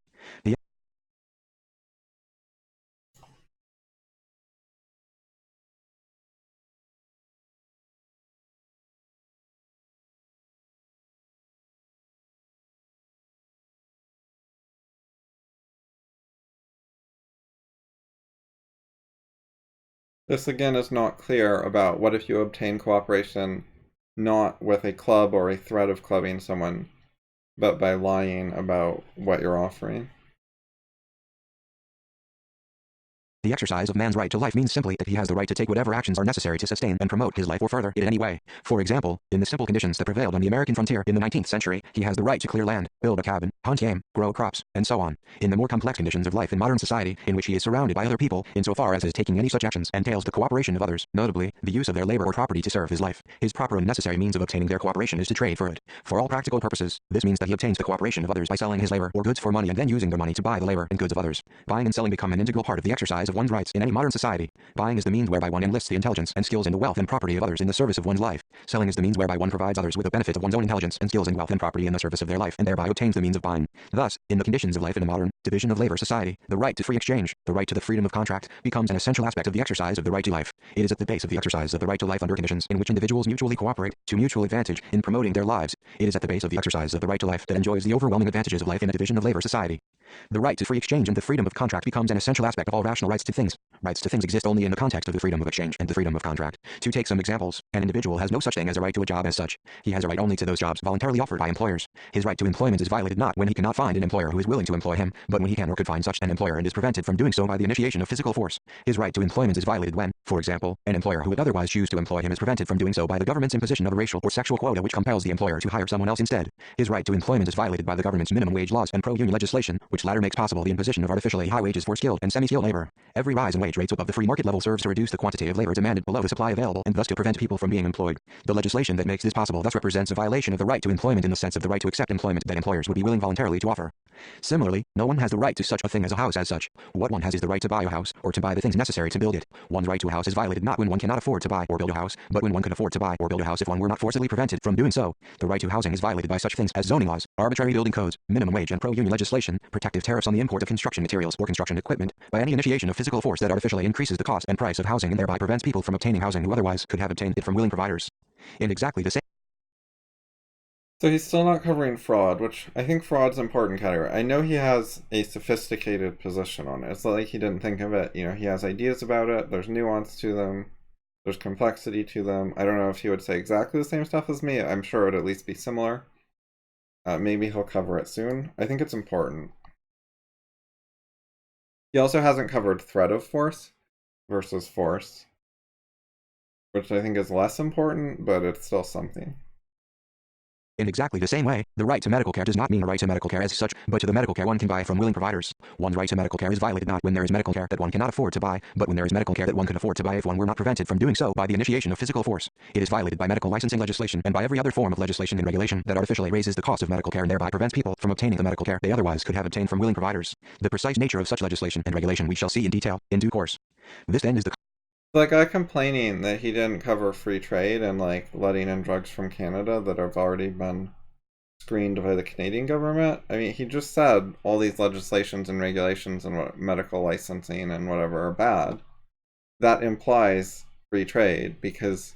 This again is not clear about what if you obtain cooperation not with a club or a threat of clubbing someone, but by lying about what you're offering. The exercise of man's right to life means simply that he has the right to take whatever actions are necessary to sustain and promote his life or further it in any way. For example, in the simple conditions that prevailed on the American frontier in the 19th century, he has the right to clear land, build a cabin, hunt game, grow crops, and so on. In the more complex conditions of life in modern society, in which he is surrounded by other people, insofar as his taking any such actions entails the cooperation of others, notably, the use of their labor or property to serve his life, his proper and necessary means of obtaining their cooperation is to trade for it. For all practical purposes, this means that he obtains the cooperation of others by selling his labor or goods for money and then using their money to buy the labor and goods of others. Buying and selling become an integral part of the exercise of one's rights in any modern society. Buying is the means whereby one enlists the intelligence and skills and the wealth and property of others in the service of one's life. Selling is the means whereby one provides others with the benefit of one's own intelligence and skills and wealth and property in the service of their life and thereby obtains the means of buying. Thus, in the conditions of life in a modern division of labor society, the right to free exchange, the right to the freedom of contract, becomes an essential aspect of the exercise of the right to life. It is at the base of the exercise of the right to life under conditions in which individuals mutually cooperate to mutual advantage in promoting their lives. It is at the base of the exercise of the right to life that enjoys the overwhelming advantages of life in a division of labor society. The right to free exchange and the freedom of contract becomes an essential aspect of all rational rights to things. Rights to things exist only in the context of the freedom of exchange and the freedom of contract. To take some examples, an individual has no such thing as a right to a job as such. He has a right only to those jobs voluntarily offered by employers. His right to employment is violated not when he cannot find an employer who is willing to employ him, but when he can or could find such an employer and is prevented from doing so by the initiation of physical force. His right to employment is violated when, for example, an employer who would otherwise choose to employ him is prevented from doing so by the government's imposition of a racial or sexual quota which compels the employer to hire someone else instead. His right to employment is violated by the government's minimum wage laws and pro-union legislation, which which latter makes possible the imposition of artificially high wages for skilled and semi-skilled labor. Every rise in wage rates above the free market level serves to reduce the quantity of labor demanded below the supply available and thus to prevent people from being employed. The legislation that makes this possible thus represents a violation of the right to employment in the sense of the right to accept employment that employers would be willing voluntarily to offer. Similarly, no one has the right to such a thing as a house as such. What one has is the right to buy a house, or to buy the things necessary to build it. One's right to a house is violated not when one cannot afford to buy or build a house, but when one could afford to buy or build a house if one were not forcibly prevented from doing so. The right to housing is violated by such things as zoning laws, arbitrary building codes, minimum wage and pro-union legislation, protective tariffs on the import of construction materials or construction equipment, by any initiation of physical force that artificially increases the cost and price of housing and thereby prevents people from obtaining housing who otherwise could have obtained it from willing providers. In exactly the same So he's still not covering fraud, which I think fraud's an important category. I know he has a sophisticated position on it. It's not like he didn't think of it. He has ideas about it. There's nuance to them. There's complexity to them. I don't know if he would say exactly the same stuff as me. I'm sure it would at least be similar. Maybe he'll cover it soon. I think it's important. He also hasn't covered threat of force versus force, which I think is less important, but it's still something. In exactly the same way, the right to medical care does not mean a right to medical care as such, but to the medical care one can buy from willing providers. One's right to medical care is violated not when there is medical care that one cannot afford to buy, but when there is medical care that one could afford to buy if one were not prevented from doing so by the initiation of physical force. It is violated by medical licensing legislation and by every other form of legislation and regulation that artificially raises the cost of medical care and thereby prevents people from obtaining the medical care they otherwise could have obtained from willing providers. The precise nature of such legislation and regulation we shall see in detail in due course. This then is the guy complaining that he didn't cover free trade and letting in drugs from Canada that have already been screened by the Canadian government. I mean, he just said all these legislations and regulations and medical licensing and whatever are bad. That implies free trade because,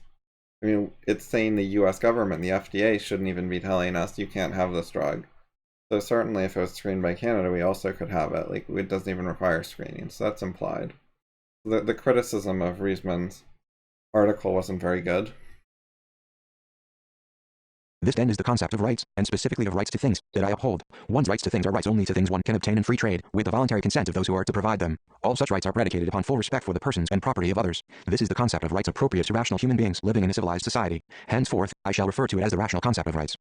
it's saying the US government, the FDA, shouldn't even be telling us you can't have this drug. So certainly if it was screened by Canada, we also could have it. It doesn't even require screening, so that's implied. The criticism of Reisman's article wasn't very good. This then is the concept of rights, and specifically of rights to things, that I uphold. One's rights to things are rights only to things one can obtain in free trade, with the voluntary consent of those who are to provide them. All such rights are predicated upon full respect for the persons and property of others. This is the concept of rights appropriate to rational human beings living in a civilized society. Henceforth, I shall refer to it as the rational concept of rights.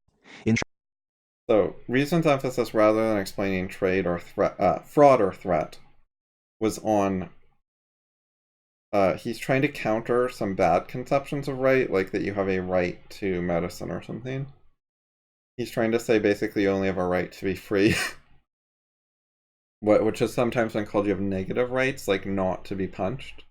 So, Reisman's emphasis, rather than explaining trade or fraud or threat, was on he's trying to counter some bad conceptions of right, like that you have a right to medicine or something. He's trying to say basically you only have a right to be free. Which is sometimes been called you have negative rights, like not to be punched,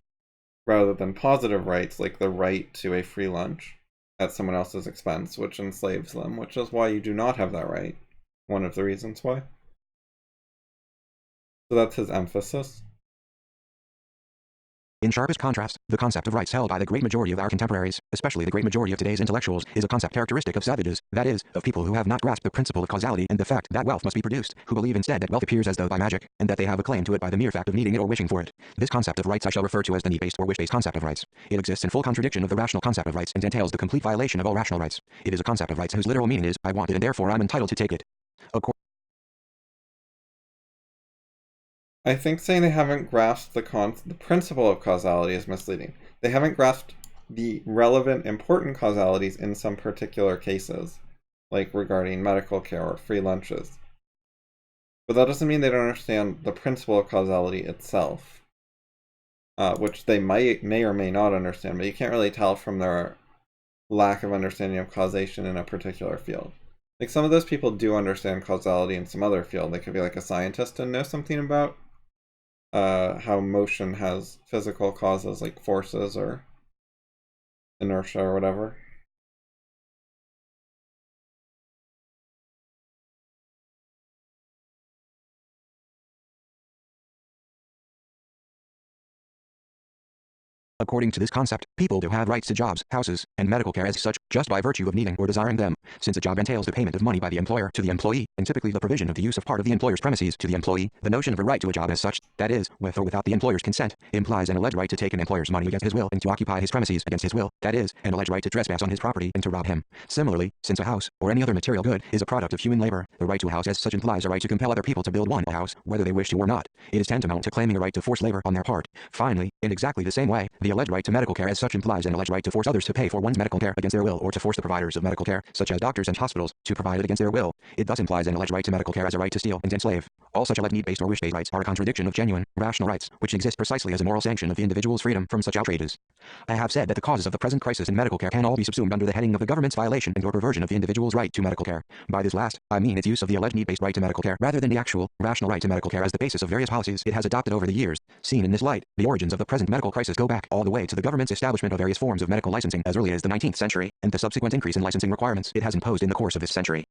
rather than positive rights, like the right to a free lunch at someone else's expense, which enslaves them, which is why you do not have that right. One of the reasons why. So that's his emphasis. In sharpest contrast, the concept of rights held by the great majority of our contemporaries, especially the great majority of today's intellectuals, is a concept characteristic of savages, that is, of people who have not grasped the principle of causality and the fact that wealth must be produced, who believe instead that wealth appears as though by magic, and that they have a claim to it by the mere fact of needing it or wishing for it. This concept of rights I shall refer to as the need-based or wish-based concept of rights. It exists in full contradiction of the rational concept of rights and entails the complete violation of all rational rights. It is a concept of rights whose literal meaning is, I want it and therefore I'm entitled to take it. I think saying they haven't grasped the principle of causality is misleading. They haven't grasped the relevant, important causalities in some particular cases, like regarding medical care or free lunches. But that doesn't mean they don't understand the principle of causality itself, which they may or may not understand, but you can't really tell from their lack of understanding of causation in a particular field. Like, some of those people do understand causality in some other field. They could be like a scientist and know something about how motion has physical causes like forces or inertia or whatever. According to this concept, people do have rights to jobs, houses, and medical care as such, just by virtue of needing or desiring them, since a job entails the payment of money by the employer to the employee, and typically the provision of the use of part of the employer's premises to the employee. The notion of a right to a job as such, that is, with or without the employer's consent, implies an alleged right to take an employer's money against his will and to occupy his premises against his will, that is, an alleged right to trespass on his property and to rob him. Similarly, since a house, or any other material good, is a product of human labor, the right to a house as such implies a right to compel other people to build one a house, whether they wish to or not. It is tantamount to claiming a right to force labor on their part. Finally, in exactly the same way, the alleged right to medical care as such implies an alleged right to force others to pay for one's medical care against their will, or to force the providers of medical care, such as doctors and hospitals, to provide it against their will. It thus implies an alleged right to medical care as a right to steal and enslave. All such alleged need-based or wish-based rights are a contradiction of genuine, rational rights, which exist precisely as a moral sanction of the individual's freedom from such outrages. I have said that the causes of the present crisis in medical care can all be subsumed under the heading of the government's violation and or perversion of the individual's right to medical care. By this last, I mean its use of the alleged need-based right to medical care rather than the actual, rational right to medical care as the basis of various policies it has adopted over the years. Seen in this light, the origins of the present medical crisis go back all the way to the government's establishment of various forms of medical licensing as early as the 19th century, and the subsequent increase in licensing requirements it has imposed in the course of this century.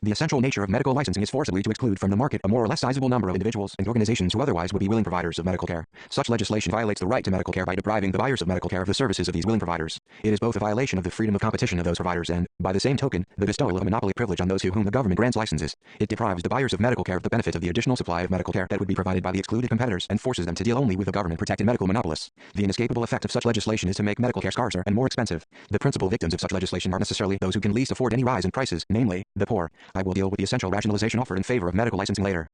The essential nature of medical licensing is forcibly to exclude from the market a more or less sizable number of individuals and organizations who otherwise would be willing providers of medical care. Such legislation violates the right to medical care by depriving the buyers of medical care of the services of these willing providers. It is both a violation of the freedom of competition of those providers and, by the same token, the bestowal of a monopoly privilege on those to whom the government grants licenses. It deprives the buyers of medical care of the benefit of the additional supply of medical care that would be provided by the excluded competitors and forces them to deal only with the government-protected medical monopolists. The inescapable effect of such legislation is to make medical care scarcer and more expensive. The principal victims of such legislation are necessarily those who can least afford any rise in prices, namely, the poor. I will deal with the essential rationalization offered in favor of medical licensing later.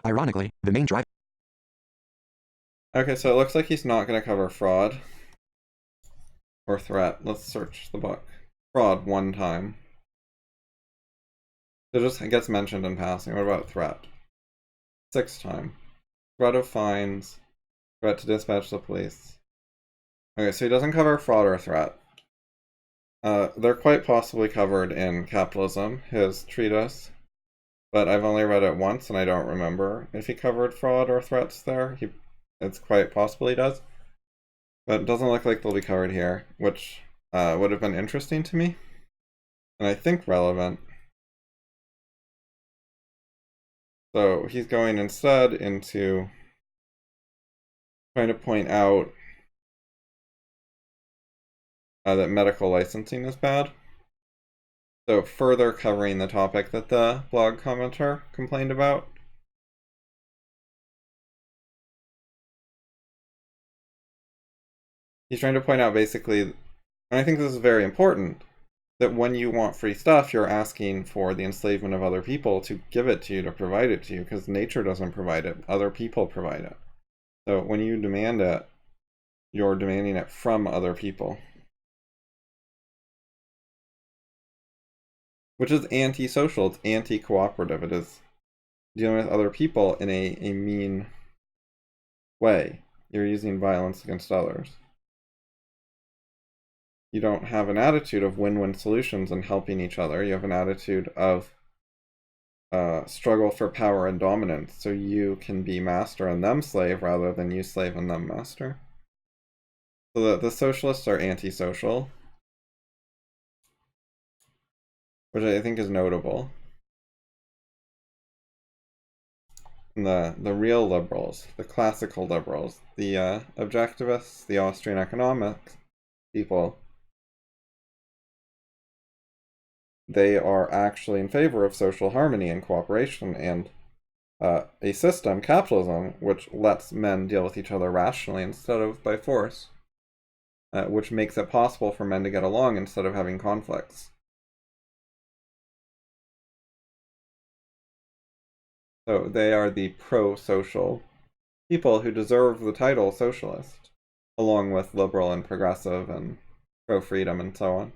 Ironically, the main drive. Okay, so it looks like he's not going to cover fraud or threat. Let's search the book. Fraud one time. It just gets mentioned in passing. What about threat? 6th time. Threat of fines. Threat to dispatch the police. Okay, so he doesn't cover fraud or threat. They're quite possibly covered in Capitalism, his treatise. But I've only read it once and I don't remember if he covered fraud or threats there. It's quite possible he does. But it doesn't look like they'll be covered here, which would have been interesting to me. And I think relevant. So he's going instead into trying to point out that medical licensing is bad. So further covering the topic that the blog commenter complained about. He's trying to point out basically, and I think this is very important, that when you want free stuff, you're asking for the enslavement of other people to give it to you, to provide it to you, because nature doesn't provide it, other people provide it. So when you demand it, you're demanding it from other people. Which is anti-social, it's anti-cooperative, it is dealing with other people in a mean way. You're using violence against others. You don't have an attitude of win-win solutions and helping each other. You have an attitude of struggle for power and dominance, so you can be master and them slave rather than you slave and them master. So the socialists are anti-social, which I think is notable. And the real liberals, the classical liberals, the objectivists, the Austrian economics people, they are actually in favor of social harmony and cooperation and a system, capitalism, which lets men deal with each other rationally instead of by force, which makes it possible for men to get along instead of having conflicts. So they are the pro-social people who deserve the title socialist, along with liberal and progressive and pro-freedom and so on.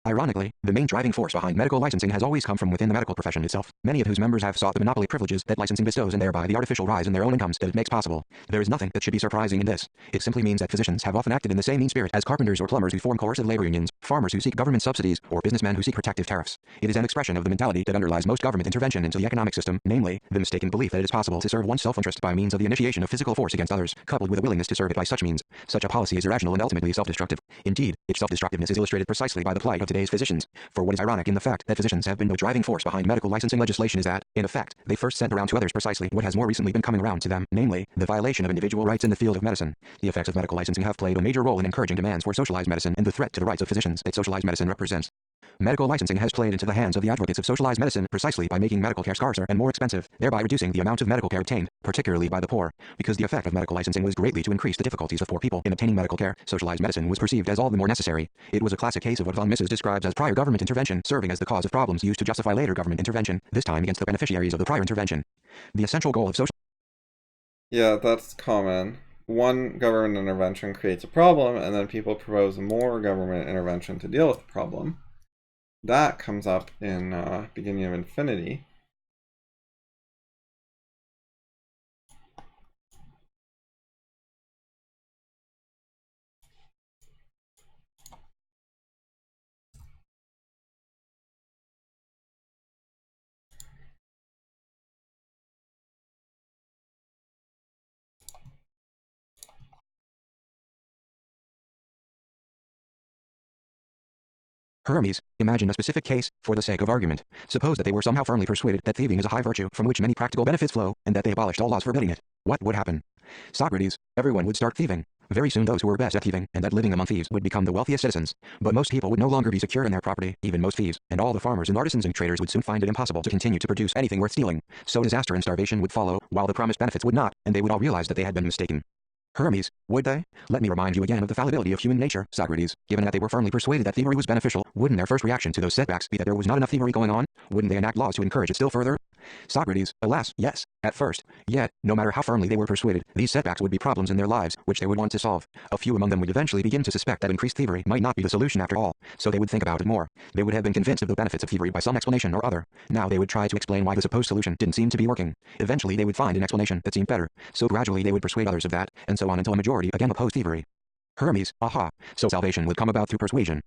Ironically, the main driving force behind medical licensing has always come from within the medical profession itself, many of whose members have sought the monopoly privileges that licensing bestows and thereby the artificial rise in their own incomes that it makes possible. There is nothing that should be surprising in this. It simply means that physicians have often acted in the same mean spirit as carpenters or plumbers who form coercive labor unions, farmers who seek government subsidies, or businessmen who seek protective tariffs. It is an expression of the mentality that underlies most government intervention into the economic system, namely, the mistaken belief that it is possible to serve one's self-interest by means of the initiation of physical force against others, coupled with a willingness to serve it by such means. Such a policy is irrational and ultimately self-destructive. Indeed, its self-destructiveness is illustrated precisely by the plight of today's physicians. For what is ironic in the fact that physicians have been no driving force behind medical licensing legislation is that, in effect, they first sent around to others precisely what has more recently been coming around to them, namely, the violation of individual rights in the field of medicine. The effects of medical licensing have played a major role in encouraging demands for socialized medicine and the threat to the rights of physicians that socialized medicine represents. Medical licensing has played into the hands of the advocates of socialized medicine precisely by making medical care scarcer and more expensive, thereby reducing the amount of medical care obtained, particularly by the poor. Because the effect of medical licensing was greatly to increase the difficulties of poor people in obtaining medical care, socialized medicine was perceived as all the more necessary. It was a classic case of what von Mises describes as prior government intervention, serving as the cause of problems used to justify later government intervention, this time against the beneficiaries of the prior intervention. The essential goal of social... Yeah, that's common. One government intervention creates a problem, and then people propose more government intervention to deal with the problem. That comes up in Beginning of Infinity. Hermes, imagine a specific case, for the sake of argument. Suppose that they were somehow firmly persuaded that thieving is a high virtue from which many practical benefits flow, and that they abolished all laws forbidding it. What would happen? Socrates, everyone would start thieving. Very soon those who were best at thieving and at living among thieves would become the wealthiest citizens. But most people would no longer be secure in their property, even most thieves, and all the farmers and artisans and traders would soon find it impossible to continue to produce anything worth stealing. So disaster and starvation would follow, while the promised benefits would not, and they would all realize that they had been mistaken. Hermes, would they? Let me remind you again of the fallibility of human nature, Socrates. Given that they were firmly persuaded that thievery was beneficial, wouldn't their first reaction to those setbacks be that there was not enough thievery going on? Wouldn't they enact laws to encourage it still further? Socrates, alas, yes, at first. Yet, no matter how firmly they were persuaded, these setbacks would be problems in their lives, which they would want to solve. A few among them would eventually begin to suspect that increased thievery might not be the solution after all, so they would think about it more. They would have been convinced of the benefits of thievery by some explanation or other. Now they would try to explain why the supposed solution didn't seem to be working. Eventually they would find an explanation that seemed better, so gradually they would persuade others of that, and so on until a majority again opposed thievery. Hermes, aha, so salvation would come about through persuasion.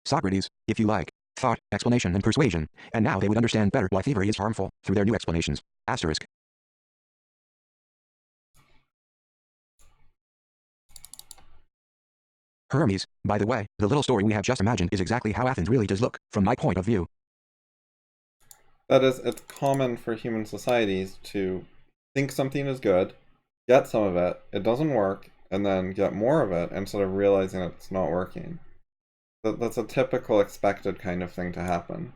Socrates, if you like, thought, explanation, and persuasion, and now they would understand better why thievery is harmful, through their new explanations. Asterisk. Hermes, by the way, the little story we have just imagined is exactly how Athens really does look, from my point of view. That is, it's common for human societies to think something is good, get some of it, it doesn't work, and then get more of it instead of realizing it's not working. That's a typical expected kind of thing to happen.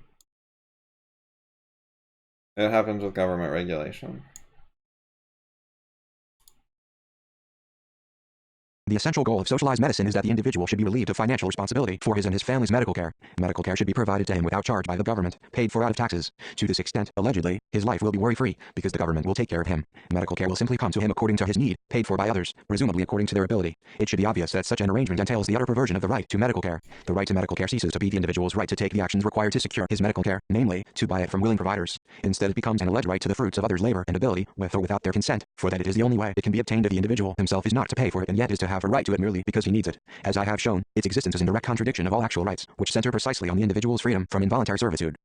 It happens with government regulation. The essential goal of socialized medicine is that the individual should be relieved of financial responsibility for his and his family's medical care. Medical care should be provided to him without charge by the government, paid for out of taxes. To this extent, allegedly, his life will be worry-free, because the government will take care of him. Medical care will simply come to him according to his need, paid for by others, presumably according to their ability. It should be obvious that such an arrangement entails the utter perversion of the right to medical care. The right to medical care ceases to be the individual's right to take the actions required to secure his medical care, namely, to buy it from willing providers. Instead, it becomes an alleged right to the fruits of others' labor and ability, with or without their consent, for that it is the only way it can be obtained if the individual himself is not to pay for it and yet is to have a right to it merely because he needs it. As I have shown, its existence is in direct contradiction of all actual rights, which center precisely on the individual's freedom from involuntary servitude.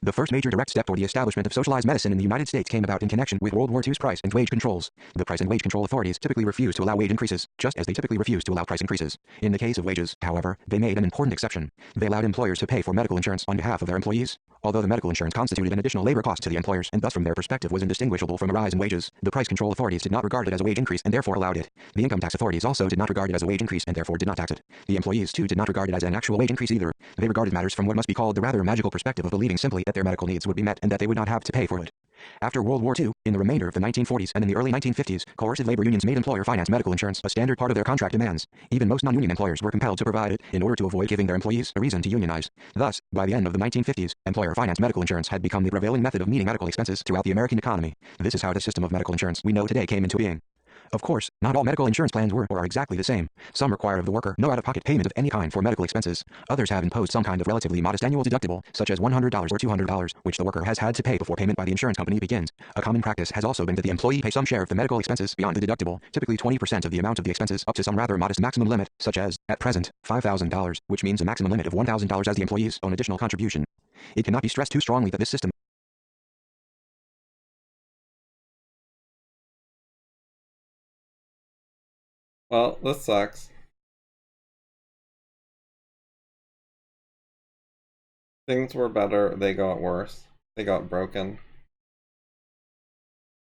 The first major direct step toward the establishment of socialized medicine in the United States came about in connection with World War II's price and wage controls. The price and wage control authorities typically refuse to allow wage increases, just as they typically refuse to allow price increases. In the case of wages, however, they made an important exception. They allowed employers to pay for medical insurance on behalf of their employees. Although the medical insurance constituted an additional labor cost to the employers, and thus from their perspective was indistinguishable from a rise in wages, the price control authorities did not regard it as a wage increase and therefore allowed it. The income tax authorities also did not regard it as a wage increase and therefore did not tax it. The employees too did not regard it as an actual wage increase either. They regarded matters from what must be called the rather magical perspective of believing simply that their medical needs would be met and that they would not have to pay for it. After World War II, in the remainder of the 1940s and in the early 1950s, coercive labor unions made employer-financed medical insurance a standard part of their contract demands. Even most non-union employers were compelled to provide it in order to avoid giving their employees a reason to unionize. Thus, by the end of the 1950s, employer-financed medical insurance had become the prevailing method of meeting medical expenses throughout the American economy. This is how the system of medical insurance we know today came into being. Of course, not all medical insurance plans were or are exactly the same. Some require of the worker no out-of-pocket payment of any kind for medical expenses. Others have imposed some kind of relatively modest annual deductible, such as $100 or $200, which the worker has had to pay before payment by the insurance company begins. A common practice has also been that the employee pay some share of the medical expenses beyond the deductible, typically 20% of the amount of the expenses up to some rather modest maximum limit, such as, at present, $5,000, which means a maximum limit of $1,000 as the employee's own additional contribution. It cannot be stressed too strongly that this system Well, this sucks. Things were better, they got worse. They got broken.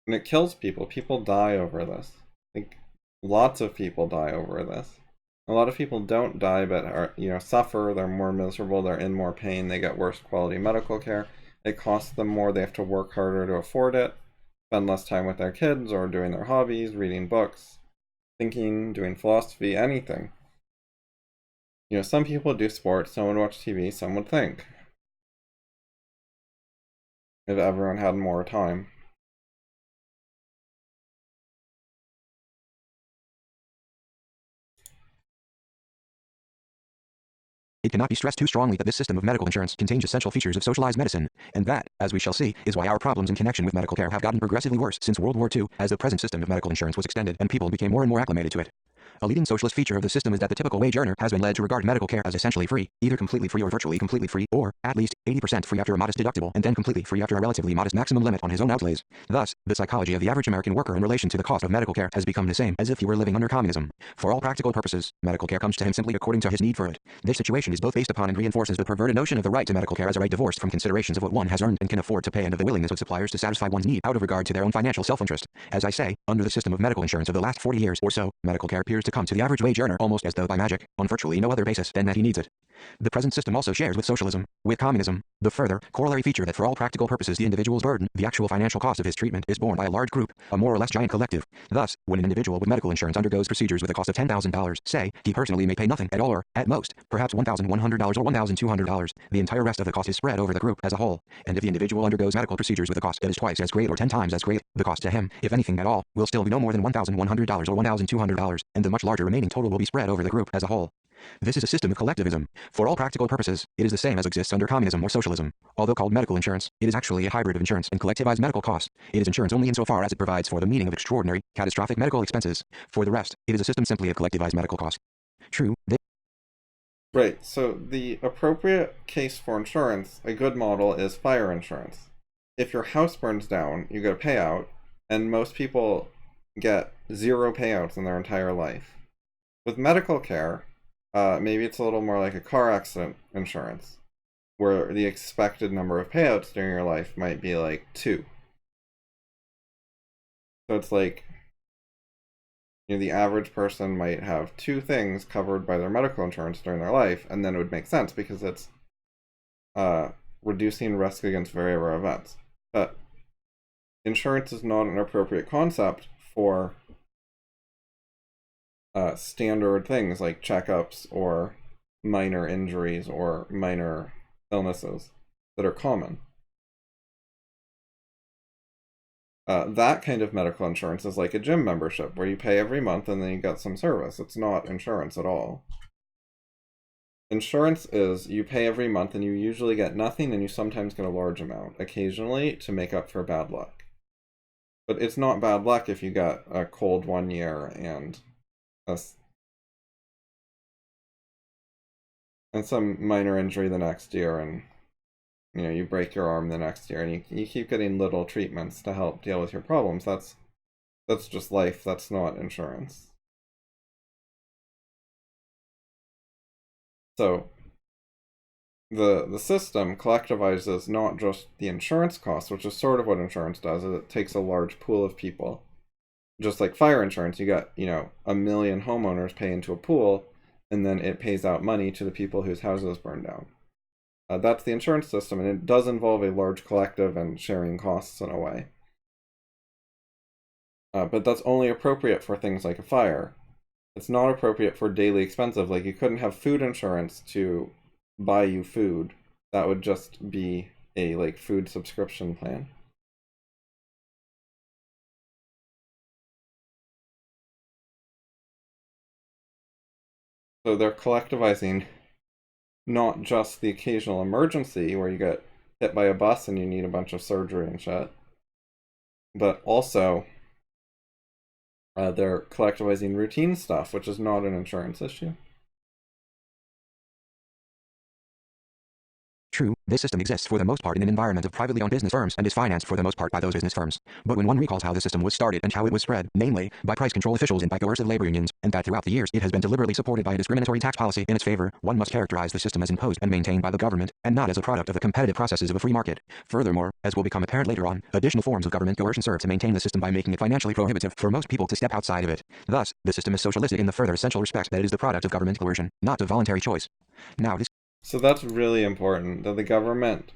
And it kills people. People die over this. Like, lots of people die over this. A lot of people don't die, but are, suffer. They're more miserable. They're in more pain. They get worse quality medical care. It costs them more. They have to work harder to afford it. Spend less time with their kids or doing their hobbies, reading books, thinking, doing philosophy, anything. Some people do sports. Some would watch TV. Some would think. If everyone had more time. It cannot be stressed too strongly that this system of medical insurance contains essential features of socialized medicine, and that, as we shall see, is why our problems in connection with medical care have gotten progressively worse since World War II, as the present system of medical insurance was extended and people became more and more acclimated to it. A leading socialist feature of the system is that the typical wage earner has been led to regard medical care as essentially free, either completely free or virtually completely free, or at least 80% free after a modest deductible, and then completely free after a relatively modest maximum limit on his own outlays. Thus, the psychology of the average American worker in relation to the cost of medical care has become the same as if he were living under communism. For all practical purposes, medical care comes to him simply according to his need for it. This situation is both based upon and reinforces the perverted notion of the right to medical care as a right divorced from considerations of what one has earned and can afford to pay and of the willingness of suppliers to satisfy one's need out of regard to their own financial self-interest. As I say, under the system of medical insurance of the last 40 years or so, medical care appears to come to the average wage earner almost as though by magic, on virtually no other basis than that he needs it. The present system also shares with socialism, with communism, the further, corollary feature that for all practical purposes the individual's burden, the actual financial cost of his treatment, is borne by a large group, a more or less giant collective. Thus, when an individual with medical insurance undergoes procedures with a cost of $10,000, say, he personally may pay nothing at all or, at most, perhaps $1,100 or $1,200, the entire rest of the cost is spread over the group as a whole. And if the individual undergoes medical procedures with a cost that is twice as great or 10 times as great, the cost to him, if anything at all, will still be no more than $1,100 or $1,200, and the much larger remaining total will be spread over the group as a whole. This is a system of collectivism. For all practical purposes, it is the same as exists under communism or socialism. Although called medical insurance, it is actually a hybrid of insurance and collectivized medical costs. It is insurance only insofar as it provides for the meaning of extraordinary, catastrophic medical expenses. For the rest, it is a system simply of collectivized medical costs. True, Right, so the appropriate case for insurance, a good model, is fire insurance. If your house burns down, you get a payout, and most people get 0 payouts in their entire life. With medical care, maybe it's a little more like a car accident insurance, where the expected number of payouts during your life might be like 2. So it's like, the average person might have 2 things covered by their medical insurance during their life, and then it would make sense because it's reducing risk against very rare events. But insurance is not an appropriate concept for standard things like checkups or minor injuries or minor illnesses that are common. That kind of medical insurance is like a gym membership where you pay every month and then you get some service. It's not insurance at all. Insurance is you pay every month and you usually get nothing and you sometimes get a large amount, occasionally to make up for bad luck. But it's not bad luck if you got a cold one year and some minor injury the next year, and you break your arm the next year, and you keep getting little treatments to help deal with your problems. That's just life. That's not insurance. So the system collectivizes not just the insurance costs, which is sort of what insurance does, is it takes a large pool of people. Just like fire insurance, you got, 1 million homeowners pay into a pool, and then it pays out money to the people whose houses burn down. That's the insurance system, and it does involve a large collective and sharing costs in a way. But that's only appropriate for things like a fire. It's not appropriate for daily expensive, like you couldn't have food insurance to buy you food. That would just be a food subscription plan. So they're collectivizing not just the occasional emergency where you get hit by a bus and you need a bunch of surgery and shit, but also they're collectivizing routine stuff, which is not an insurance issue. True, this system exists for the most part in an environment of privately owned business firms and is financed for the most part by those business firms. But when one recalls how the system was started and how it was spread, namely, by price control officials and by coercive labor unions, and that throughout the years it has been deliberately supported by a discriminatory tax policy in its favor, one must characterize the system as imposed and maintained by the government, and not as a product of the competitive processes of a free market. Furthermore, as will become apparent later on, additional forms of government coercion serve to maintain the system by making it financially prohibitive for most people to step outside of it. Thus, the system is socialistic in the further essential respect that it is the product of government coercion, not of voluntary choice. Now, this So that's really important, that the government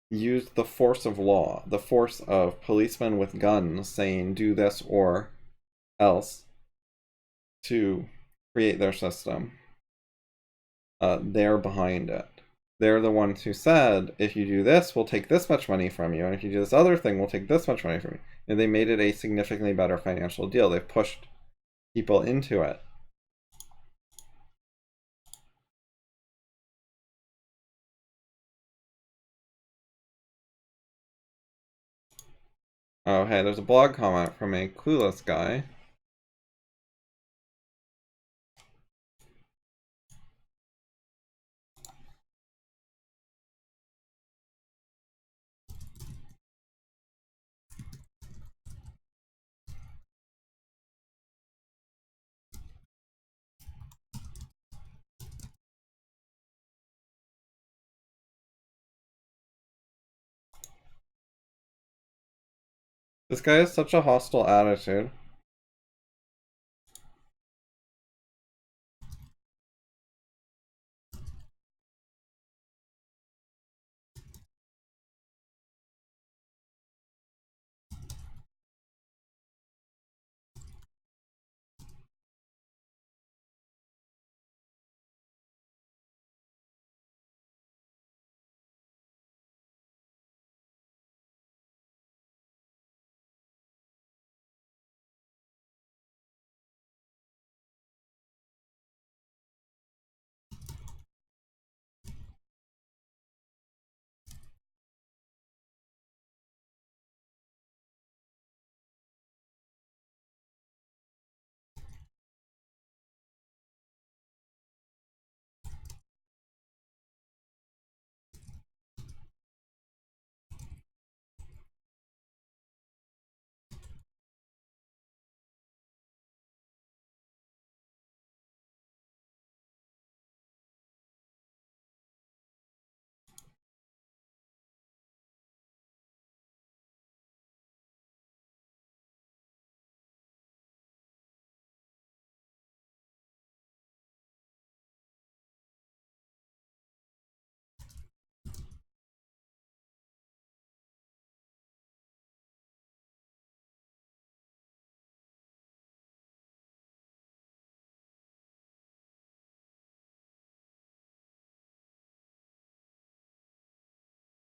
used the force of law, the force of policemen with guns saying do this or else, to create their system. They're behind it. They're the ones who said, if you do this, we'll take this much money from you, and if you do this other thing, we'll take this much money from you. And they made it a significantly better financial deal. They've pushed people into it. Oh, hey, there's a blog comment from a clueless guy. This guy has such a hostile attitude.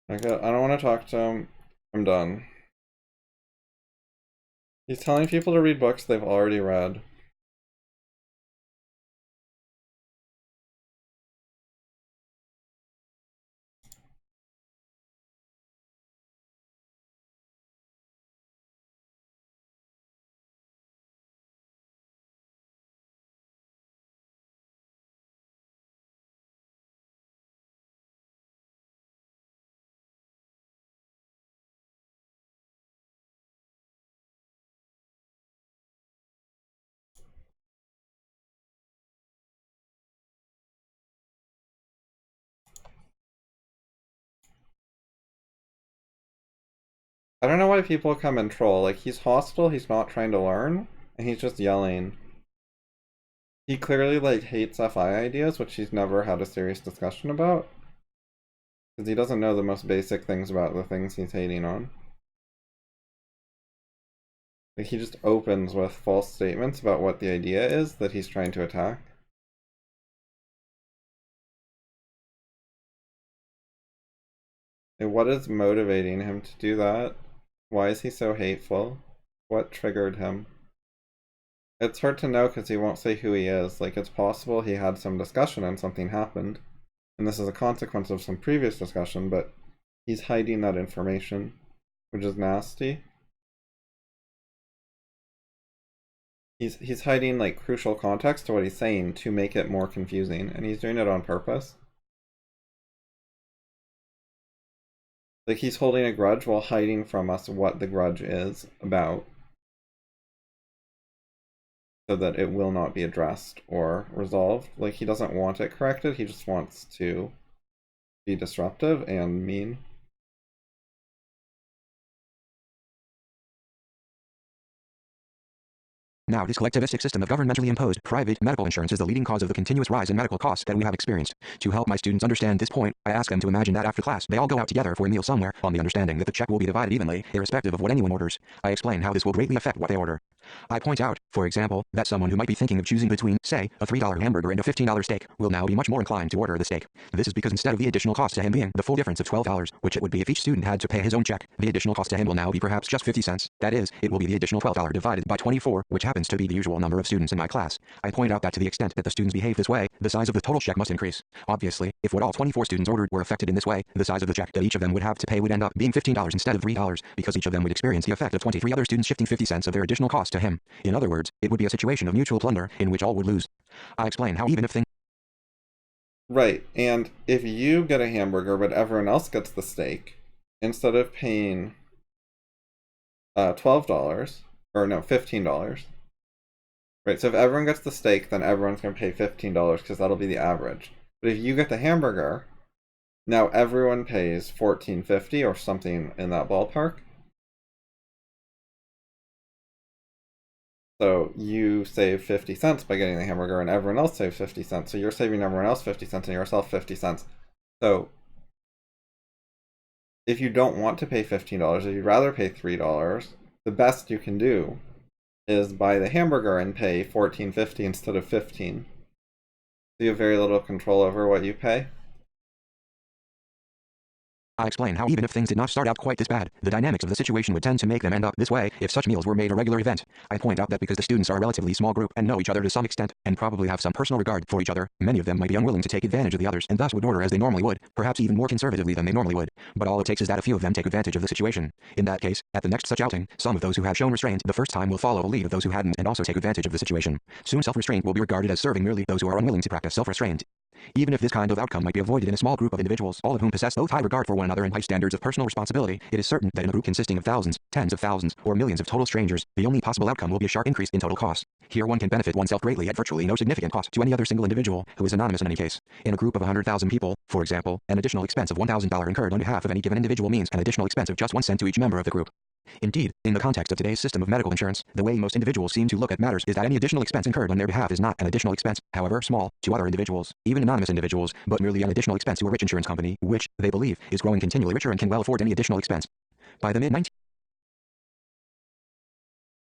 I don't want to talk to him. I'm done. He's telling people to read books they've already read. I don't know why people come and troll. Like, he's hostile, he's not trying to learn, and he's just yelling. He clearly, like, hates FI ideas, which he's never had a serious discussion about. Because he doesn't know the most basic things about the things he's hating on. Like, he just opens with false statements about what the idea is that he's trying to attack. And what is motivating him to do that? Why is he so hateful? What triggered him? It's hard to know because he won't say who he is. Like, it's possible he had some discussion and something happened. And this is a consequence of some previous discussion, but he's hiding that information, which is nasty. He's hiding, like, crucial context to what he's saying to make it more confusing, and he's doing it on purpose. Like, he's holding a grudge while hiding from us what the grudge is about, so that it will not be addressed or resolved. Like, he doesn't want it corrected, he just wants to be disruptive and mean. Now, this collectivistic system of governmentally imposed private medical insurance is the leading cause of the continuous rise in medical costs that we have experienced. To help my students understand this point, I ask them to imagine that after class, they all go out together for a meal somewhere, on the understanding that the check will be divided evenly, irrespective of what anyone orders. I explain how this will greatly affect what they order. I point out, for example, that someone who might be thinking of choosing between, say, a $3 hamburger and a $15 steak will now be much more inclined to order the steak. This is because instead of the additional cost to him being the full difference of $12, which it would be if each student had to pay his own check, the additional cost to him will now be perhaps just 50 cents. That is, it will be the additional $12 divided by 24, which happens to be the usual number of students in my class. I point out that to the extent that the students behave this way, the size of the total check must increase. Obviously, if what all 24 students ordered were affected in this way, the size of the check that each of them would have to pay would end up being $15 instead of $3, because each of them would experience the effect of 23 other students shifting 50 cents of their additional cost to him. In other words, it would be a situation of mutual plunder, in which all would lose. I explain how even if things... Right, and if you get a hamburger but everyone else gets the steak, instead of paying $12, or no, $15, right, so if everyone gets the steak, then everyone's going to pay $15 because that'll be the average. But if you get the hamburger, now everyone pays $14.50 or something in that ballpark. So you save 50 cents by getting the hamburger, and everyone else saves 50 cents. So you're saving everyone else 50 cents and yourself 50 cents. So if you don't want to pay $15, if you'd rather pay $3, the best you can do is buy the hamburger and pay $14.50 instead of 15. So you have very little control over what you pay. I explain how even if things did not start out quite this bad, the dynamics of the situation would tend to make them end up this way if such meals were made a regular event. I point out that because the students are a relatively small group and know each other to some extent, and probably have some personal regard for each other, many of them might be unwilling to take advantage of the others and thus would order as they normally would, perhaps even more conservatively than they normally would. But all it takes is that a few of them take advantage of the situation. In that case, at the next such outing, some of those who have shown restraint the first time will follow a lead of those who hadn't and also take advantage of the situation. Soon self-restraint will be regarded as serving merely those who are unwilling to practice self-restraint. Even if this kind of outcome might be avoided in a small group of individuals, all of whom possess both high regard for one another and high standards of personal responsibility, it is certain that in a group consisting of thousands, tens of thousands, or millions of total strangers, the only possible outcome will be a sharp increase in total cost. Here one can benefit oneself greatly at virtually no significant cost to any other single individual, who is anonymous in any case. In a group of 100,000 people, for example, an additional expense of $1,000 incurred on behalf of any given individual means an additional expense of just 1 cent to each member of the group. Indeed, in the context of today's system of medical insurance, the way most individuals seem to look at matters is that any additional expense incurred on their behalf is not an additional expense, however small, to other individuals, even anonymous individuals, but merely an additional expense to a rich insurance company, which, they believe, is growing continually richer and can well afford any additional expense. By the mid-19...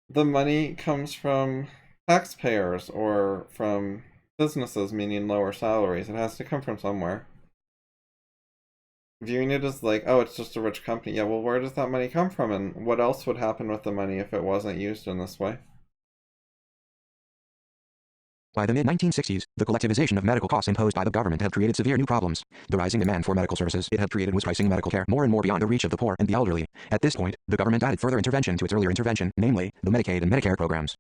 The money comes from taxpayers or from businesses, meaning lower salaries. It has to come from somewhere. Viewing it as like, oh, it's just a rich company. Yeah, well, where does that money come from? And what else would happen with the money if it wasn't used in this way? By the mid-1960s, the collectivization of medical costs imposed by the government had created severe new problems. The rising demand for medical services it had created was pricing medical care more and more beyond the reach of the poor and the elderly. At this point, the government added further intervention to its earlier intervention, namely, the Medicaid and Medicare programs.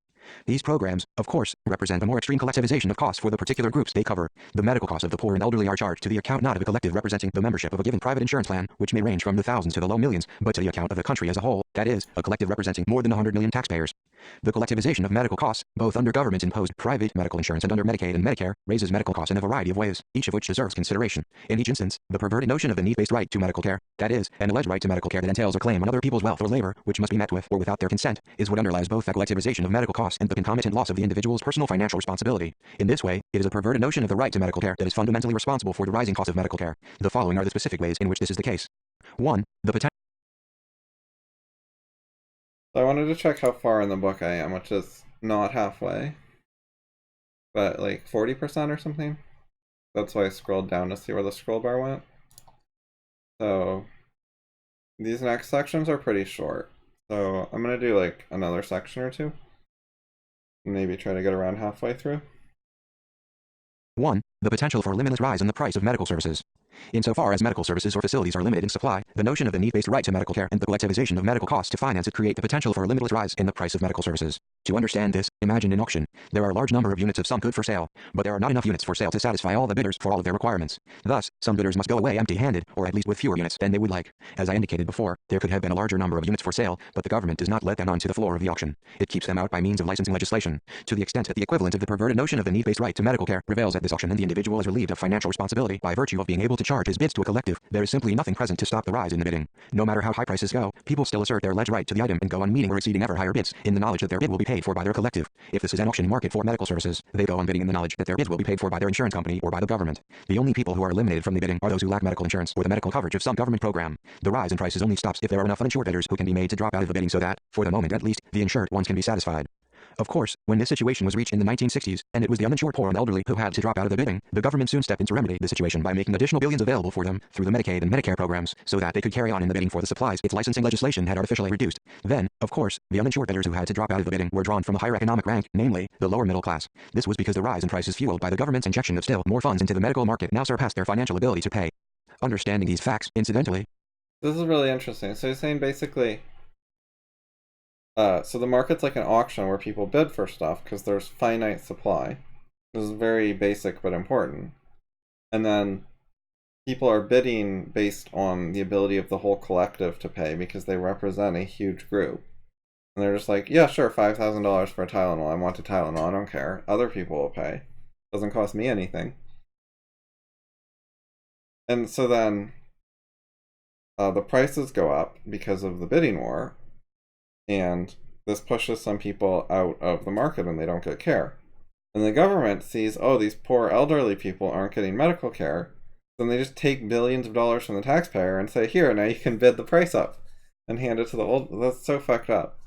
These programs, of course, represent a more extreme collectivization of costs for the particular groups they cover. The medical costs of the poor and elderly are charged to the account not of a collective representing the membership of a given private insurance plan, which may range from the thousands to the low millions, but to the account of the country as a whole, that is, a collective representing more than 100 million taxpayers. The collectivization of medical costs, both under government-imposed private medical insurance and under Medicaid and Medicare, raises medical costs in a variety of ways, each of which deserves consideration. In each instance, the perverted notion of the need-based right to medical care, that is, an alleged right to medical care that entails a claim on other people's wealth or labor, which must be met with or without their consent, is what underlies both the collectivization of medical costs and the concomitant loss of the individual's personal financial responsibility. In this way, it is a perverted notion of the right to medical care that is fundamentally responsible for the rising cost of medical care. The following are the specific ways in which this is the case. 1. The potential. So I wanted to check how far in the book I am, which is not halfway, but like 40% or something. That's why I scrolled down to see where the scroll bar went. So these next sections are pretty short. So I'm going to do like another section or two. Maybe try to get around halfway through. 1. The potential for a limitless rise in the price of medical services. Insofar as medical services or facilities are limited in supply, the notion of the need-based right to medical care and the collectivization of medical costs to finance it create the potential for a limitless rise in the price of medical services. To understand this, imagine an auction. There are a large number of units of some good for sale, but there are not enough units for sale to satisfy all the bidders for all of their requirements. Thus, some bidders must go away empty-handed, or at least with fewer units than they would like. As I indicated before, there could have been a larger number of units for sale, but the government does not let them onto the floor of the auction. It keeps them out by means of licensing legislation. To the extent that the equivalent of the perverted notion of the need-based right to medical care prevails at this auction and the individual is relieved of financial responsibility by virtue of being able to charge his bids to a collective, there is simply nothing present to stop the rise in the bidding. No matter how high prices go, people still assert their alleged right to the item and go on meeting or exceeding ever higher bids, in the knowledge that their bid will be paid for by their collective. If this is an auction market for medical services, they go on bidding in the knowledge that their bids will be paid for by their insurance company or by the government. The only people who are eliminated from the bidding are those who lack medical insurance or the medical coverage of some government program. The rise in prices only stops if there are enough uninsured bidders who can be made to drop out of the bidding so that, for the moment at least, the insured ones can be satisfied. Of course, when this situation was reached in the 1960s, and it was the uninsured poor and elderly who had to drop out of the bidding, the government soon stepped in to remedy the situation by making additional billions available for them through the Medicaid and Medicare programs, so that they could carry on in the bidding for the supplies its licensing legislation had artificially reduced. Then, of course, the uninsured bidders who had to drop out of the bidding were drawn from a higher economic rank, namely, the lower middle class. This was because the rise in prices fueled by the government's injection of still more funds into the medical market now surpassed their financial ability to pay. Understanding these facts, incidentally. This is really interesting. So you're saying basically, so the market's like an auction where people bid for stuff because there's finite supply. This is very basic but important. And then people are bidding based on the ability of the whole collective to pay because they represent a huge group. And they're just like, yeah, sure, $5,000 for a Tylenol. I want a Tylenol. I don't care. Other people will pay. Doesn't cost me anything. And so then the prices go up because of the bidding war. And this pushes some people out of the market and they don't get care. And the government sees, oh, these poor elderly people aren't getting medical care. Then they just take billions of dollars from the taxpayer and say, here, now you can bid the price up and hand it to the old. That's so fucked up.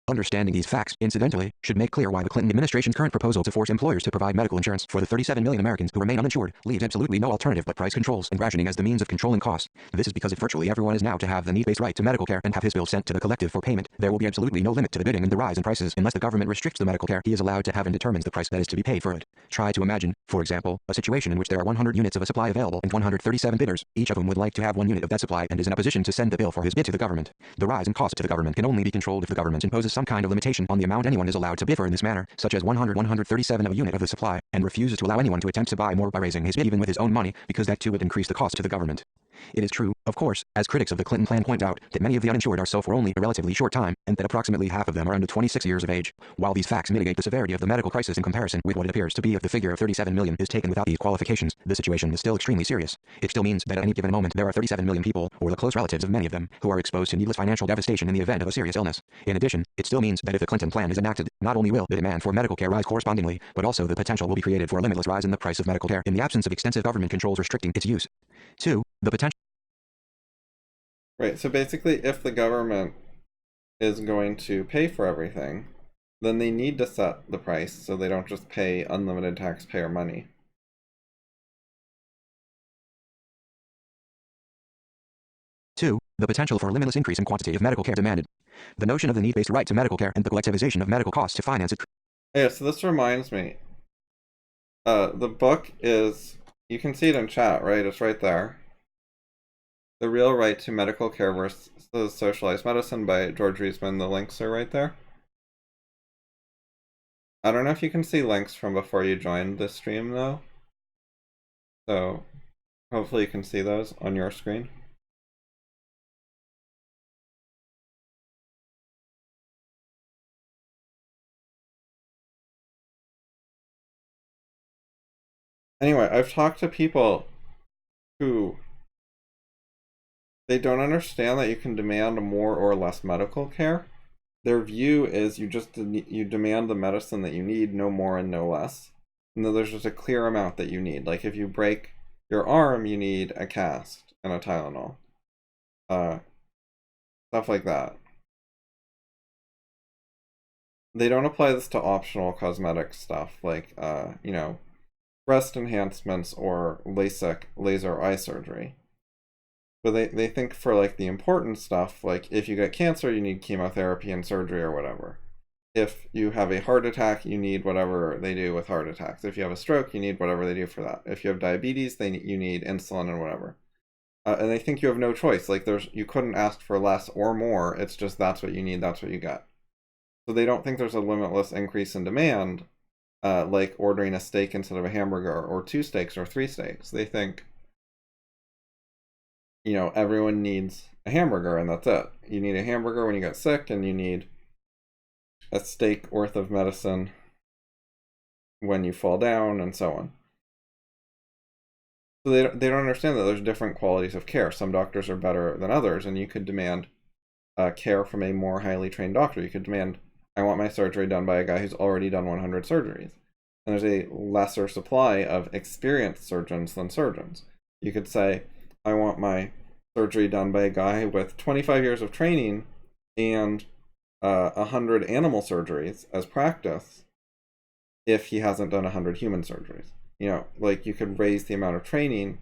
Understanding these facts, incidentally, should make clear why the Clinton administration's current proposal to force employers to provide medical insurance for the 37 million Americans who remain uninsured leaves absolutely no alternative but price controls and rationing as the means of controlling costs. This is because if virtually everyone is now to have the need-based right to medical care and have his bill sent to the collective for payment, there will be absolutely no limit to the bidding and the rise in prices unless the government restricts the medical care he is allowed to have and determines the price that is to be paid for it. Try to imagine, for example, a situation in which there are 100 units of a supply available and 137 bidders, each of whom would like to have 1 unit of that supply and is in a position to send the bill for his bid to the government. The rise in cost to the government can only be controlled if the government imposes some kind of limitation on the amount anyone is allowed to bid for in this manner, such as 137 of a unit of the supply, and refuses to allow anyone to attempt to buy more by raising his bid even with his own money, because that too would increase the cost to the government. It is true, of course, as critics of the Clinton plan point out, that many of the uninsured are so for only a relatively short time, and that approximately half of them are under 26 years of age. While these facts mitigate the severity of the medical crisis in comparison with what it appears to be if the figure of 37 million is taken without these qualifications, the situation is still extremely serious. It still means that at any given moment there are 37 million people, or the close relatives of many of them, who are exposed to needless financial devastation in the event of a serious illness. In addition, it still means that if the Clinton plan is enacted, not only will the demand for medical care rise correspondingly, but also the potential will be created for a limitless rise in the price of medical care in the absence of extensive government controls restricting its use. 2. The potential. Right, so basically, if the government is going to pay for everything, then they need to set the price so they don't just pay unlimited taxpayer money. Two, the potential for a limitless increase in quantitative medical care demanded. The notion of the need-based right to medical care and the collectivization of medical costs to finance it. Yeah, so this reminds me. The book is, you can see it in chat, right? It's right there. The Real Right to Medical Care versus Socialized Medicine by George Reisman. The links are right there. I don't know if you can see links from before you joined the stream, though. So, hopefully you can see those on your screen. Anyway, I've talked to people who they don't understand that you can demand more or less medical care. Their view is you demand the medicine that you need, no more and no less. And then there's just a clear amount that you need. Like if you break your arm, you need a cast and a Tylenol. Stuff like that. They don't apply this to optional cosmetic stuff like, breast enhancements or LASIK, laser eye surgery. But they think for like the important stuff, like if you get cancer, you need chemotherapy and surgery or whatever. If you have a heart attack, you need whatever they do with heart attacks. If you have a stroke, you need whatever they do for that. If you have diabetes, you need insulin and whatever. And they think you have no choice. Like you couldn't ask for less or more. It's just that's what you need, that's what you get. So they don't think there's a limitless increase in demand, like ordering a steak instead of a hamburger, or 2 steaks or 3 steaks. They think, everyone needs a hamburger and that's it. You need a hamburger when you get sick, and you need a steak worth of medicine when you fall down, and so on. So they don't understand that there's different qualities of care. Some doctors are better than others, and you could demand care from a more highly trained doctor. You could demand, I want my surgery done by a guy who's already done 100 surgeries. And there's a lesser supply of experienced surgeons than surgeons. You could say, I want my surgery done by a guy with 25 years of training and 100 animal surgeries as practice if he hasn't done 100 human surgeries. Like you could raise the amount of training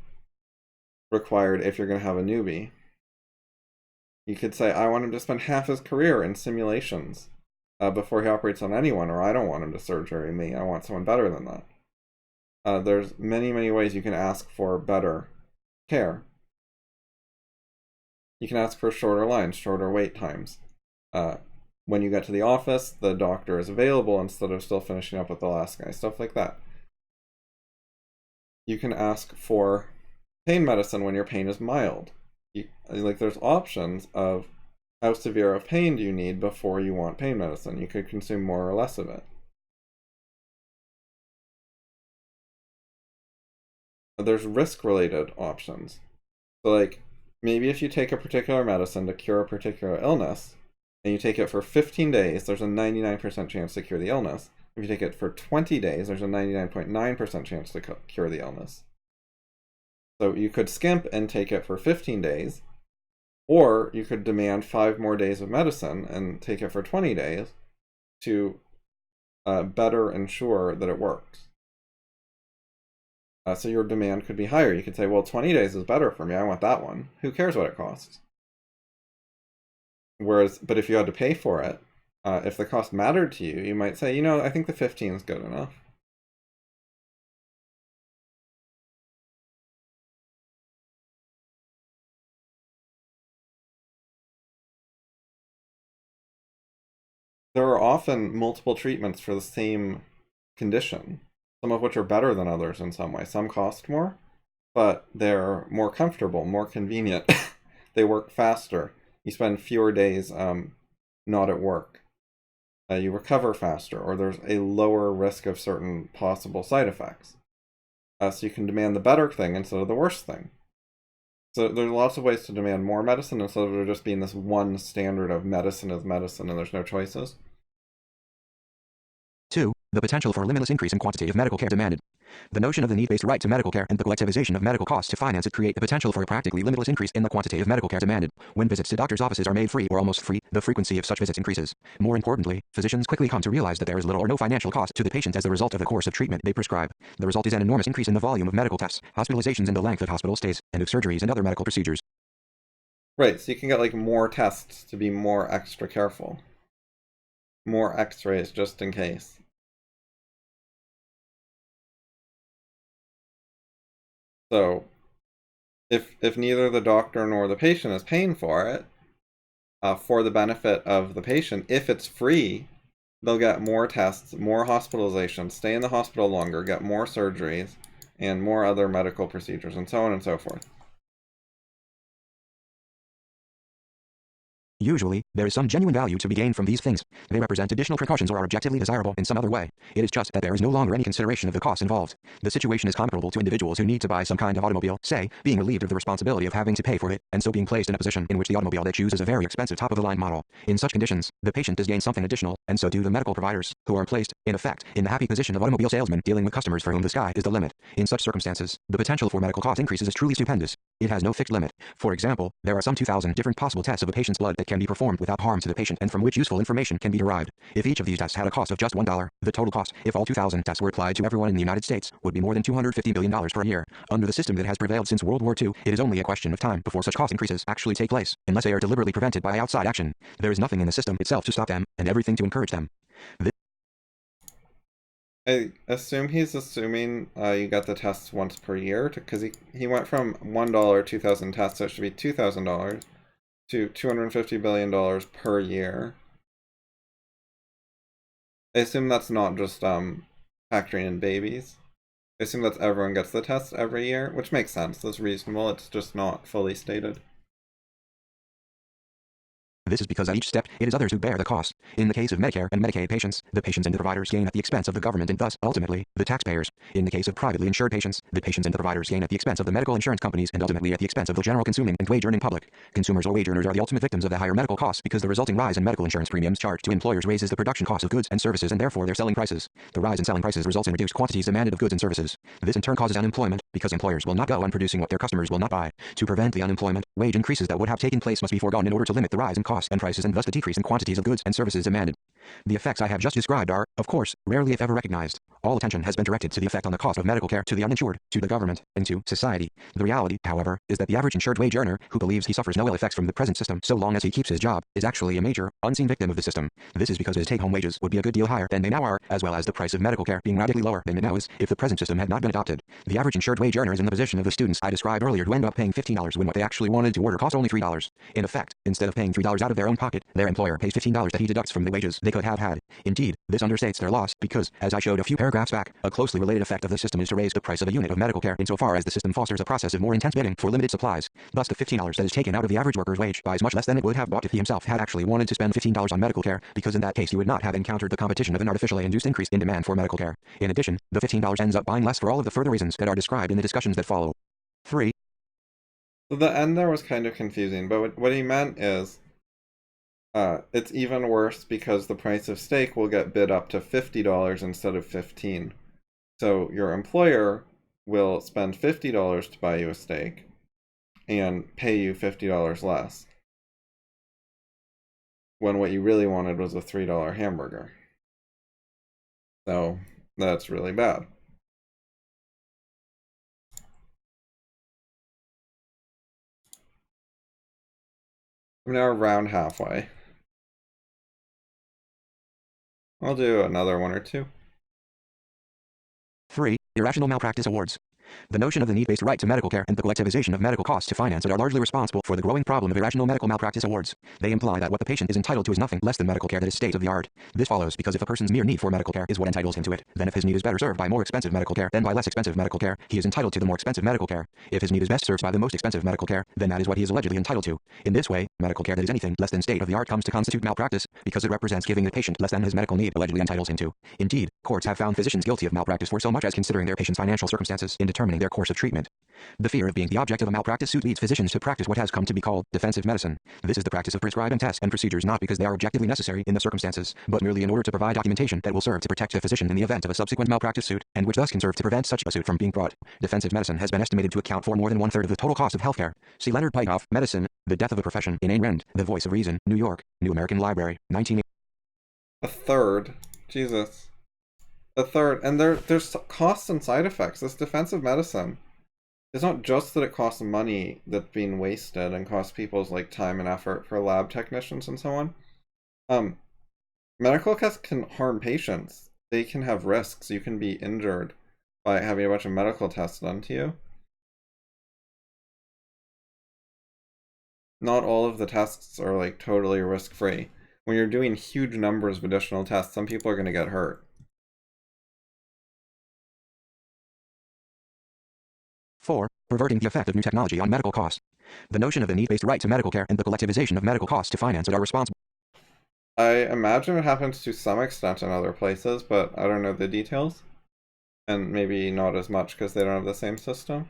required if you're going to have a newbie. You could say, I want him to spend half his career in simulations before he operates on anyone, or I don't want him to surgery me. I want someone better than that. There's many, many ways you can ask for better care. You can ask for shorter lines, shorter wait times. When you get to the office, the doctor is available instead of still finishing up with the last guy, stuff like that. You can ask for pain medicine when your pain is mild. There's options of how severe of pain do you need before you want pain medicine. You could consume more or less of it. There's risk-related options. So maybe if you take a particular medicine to cure a particular illness, and you take it for 15 days, there's a 99% chance to cure the illness. If you take it for 20 days, there's a 99.9% chance to cure the illness. So you could skimp and take it for 15 days, or you could demand 5 more days of medicine and take it for 20 days to better ensure that it works. So your demand could be higher. You could say, well, 20 days is better for me. I want that one. Who cares what it costs? But if you had to pay for it, if the cost mattered to you, you might say, I think the 15 is good enough. There are often multiple treatments for the same condition, some of which are better than others in some way. Some cost more, but they're more comfortable, more convenient. They work faster. You spend fewer days not at work. You recover faster, or there's a lower risk of certain possible side effects. So you can demand the better thing instead of the worst thing. So there's lots of ways to demand more medicine instead of there just being this one standard of medicine is medicine and there's no choices. 2. The potential for a limitless increase in quantity of medical care demanded. The notion of the need-based right to medical care and the collectivization of medical costs to finance it create the potential for a practically limitless increase in the quantity of medical care demanded. When visits to doctors' offices are made free or almost free, the frequency of such visits increases. More importantly, physicians quickly come to realize that there is little or no financial cost to the patient as the result of the course of treatment they prescribe. The result is an enormous increase in the volume of medical tests, hospitalizations, and the length of hospital stays, and of surgeries and other medical procedures. Right, so you can get more tests to be more extra careful. More x-rays just in case. So, if neither the doctor nor the patient is paying for it, for the benefit of the patient, if it's free, they'll get more tests, more hospitalizations, stay in the hospital longer, get more surgeries, and more other medical procedures, and so on and so forth. Usually, there is some genuine value to be gained from these things. They represent additional precautions or are objectively desirable in some other way. It is just that there is no longer any consideration of the costs involved. The situation is comparable to individuals who need to buy some kind of automobile, say, being relieved of the responsibility of having to pay for it, and so being placed in a position in which the automobile they choose is a very expensive top-of-the-line model. In such conditions, the patient does gain something additional, and so do the medical providers, who are placed, in effect, in the happy position of automobile salesmen dealing with customers for whom the sky is the limit. In such circumstances, the potential for medical cost increases is truly stupendous. It has no fixed limit. For example, there are some 2,000 different possible tests of a patient's blood that can be performed without harm to the patient and from which useful information can be derived. If each of these tests had a cost of just $1, the total cost, if all 2,000 tests were applied to everyone in the United States, would be more than $250 billion per year. Under the system that has prevailed since World War II, it is only a question of time before such cost increases actually take place, unless they are deliberately prevented by outside action. There is nothing in the system itself to stop them, and everything to encourage them. I assume he's assuming you get the tests once per year, because he went from $1, 2,000 tests, so it should be $2,000, to $250 billion per year. I assume that's not just factoring in babies. I assume that's everyone gets the test every year, which makes sense. That's reasonable. It's just not fully stated. This is because at each step, it is others who bear the cost. In the case of Medicare and Medicaid patients, the patients and the providers gain at the expense of the government and thus, ultimately, the taxpayers. In the case of privately insured patients, the patients and the providers gain at the expense of the medical insurance companies and ultimately at the expense of the general consuming and wage-earning public. Consumers or wage earners are the ultimate victims of the higher medical costs because the resulting rise in medical insurance premiums charged to employers raises the production cost of goods and services and therefore their selling prices. The rise in selling prices results in reduced quantities demanded of goods and services. This in turn causes unemployment, because employers will not go on producing what their customers will not buy. To prevent the unemployment, wage increases that would have taken place must be foregone in order to limit the rise in costs and prices and thus the decrease in quantities of goods and services demanded. The effects I have just described are, of course, rarely if ever recognized. All attention has been directed to the effect on the cost of medical care to the uninsured, to the government, and to society. The reality, however, is that the average insured wage earner, who believes he suffers no ill effects from the present system so long as he keeps his job, is actually a major, unseen victim of the system. This is because his take-home wages would be a good deal higher than they now are, as well as the price of medical care being radically lower than it now is if the present system had not been adopted. The average insured wage earner is in the position of the students I described earlier who end up paying $15 when what they actually wanted to order cost only $3. In effect, instead of paying $3 out of their own pocket, their employer pays $15 that he deducts from the wages they could have had. Indeed, this understates their loss because, as I showed a few paragraphs back, a closely related effect of the system is to raise the price of a unit of medical care insofar as the system fosters a process of more intense bidding for limited supplies. Thus the $15 that is taken out of the average worker's wage buys much less than it would have bought if he himself had actually wanted to spend $15 on medical care, because in that case he would not have encountered the competition of an artificially induced increase in demand for medical care. In addition, the $15 ends up buying less for all of the further reasons that are described in the discussions that follow. 3. So the end there was kind of confusing, but what he meant is It's even worse because the price of steak will get bid up to $50 instead of 15. So your employer will spend $50 to buy you a steak and pay you $50 less, when what you really wanted was a $3 hamburger. So that's really bad. I'm now around halfway. I'll do another one or two. 3. Irrational malpractice awards. The notion of the need-based right to medical care and the collectivization of medical costs to finance it are largely responsible for the growing problem of irrational medical malpractice awards. They imply that what the patient is entitled to is nothing less than medical care that is state-of-the-art. This follows because if a person's mere need for medical care is what entitles him to it, then if his need is better served by more expensive medical care than by less expensive medical care, he is entitled to the more expensive medical care. If his need is best served by the most expensive medical care, then that is what he is allegedly entitled to. In this way, medical care that is anything less than state-of-the-art comes to constitute malpractice, because it represents giving the patient less than his medical need allegedly entitles him to. Indeed, courts have found physicians guilty of malpractice for so much as considering their patient's financial circumstances in determining their course of treatment. The fear of being the object of a malpractice suit leads physicians to practice what has come to be called defensive medicine. This is the practice of prescribing tests and procedures not because they are objectively necessary in the circumstances, but merely in order to provide documentation that will serve to protect the physician in the event of a subsequent malpractice suit, and which thus can serve to prevent such a suit from being brought. Defensive medicine has been estimated to account for more than one-third of the total cost of healthcare. See Leonard Peikoff, Medicine, The Death of a Profession, in Ayn Rand, The Voice of Reason, New York, New American Library, 1980. A third. Jesus. A third. And there's costs and side effects. This defensive medicine, it's not just that it costs money that's being wasted and costs people's like time and effort for lab technicians and so on. Medical tests can harm patients. They can have risks. You can be injured by having a bunch of medical tests done to you. Not all of the tests are like totally risk-free. When you're doing huge numbers of additional tests, some people are going to get hurt. 4. Perverting the effect of new technology on medical costs. The notion of the need-based right to medical care and the collectivization of medical costs to finance it are responsible. I imagine it happens to some extent in other places, but I don't know the details. And maybe not as much because they don't have the same system.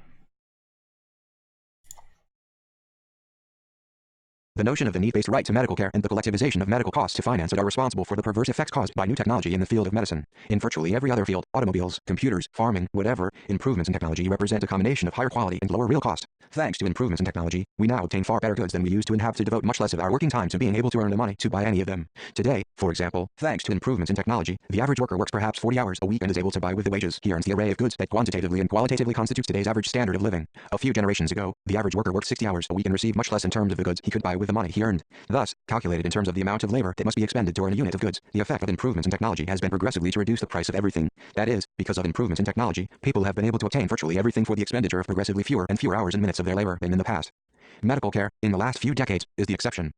The notion of the need-based right to medical care and the collectivization of medical costs to finance it are responsible for the perverse effects caused by new technology in the field of medicine. In virtually every other field, automobiles, computers, farming, whatever, improvements in technology represent a combination of higher quality and lower real cost. Thanks to improvements in technology, we now obtain far better goods than we used to and have to devote much less of our working time to being able to earn the money to buy any of them. Today, for example, thanks to improvements in technology, the average worker works perhaps 40 hours a week and is able to buy with the wages he earns the array of goods that quantitatively and qualitatively constitutes today's average standard of living. A few generations ago, the average worker worked 60 hours a week and received much less in terms of the goods he could buy with the money he earned. Thus, calculated in terms of the amount of labor that must be expended to earn a unit of goods, the effect of improvements in technology has been progressively to reduce the price of everything. That is, because of improvements in technology, people have been able to obtain virtually everything for the expenditure of progressively fewer and fewer hours and minutes of their labor than in the past. Medical care, in the last few decades, is the exception.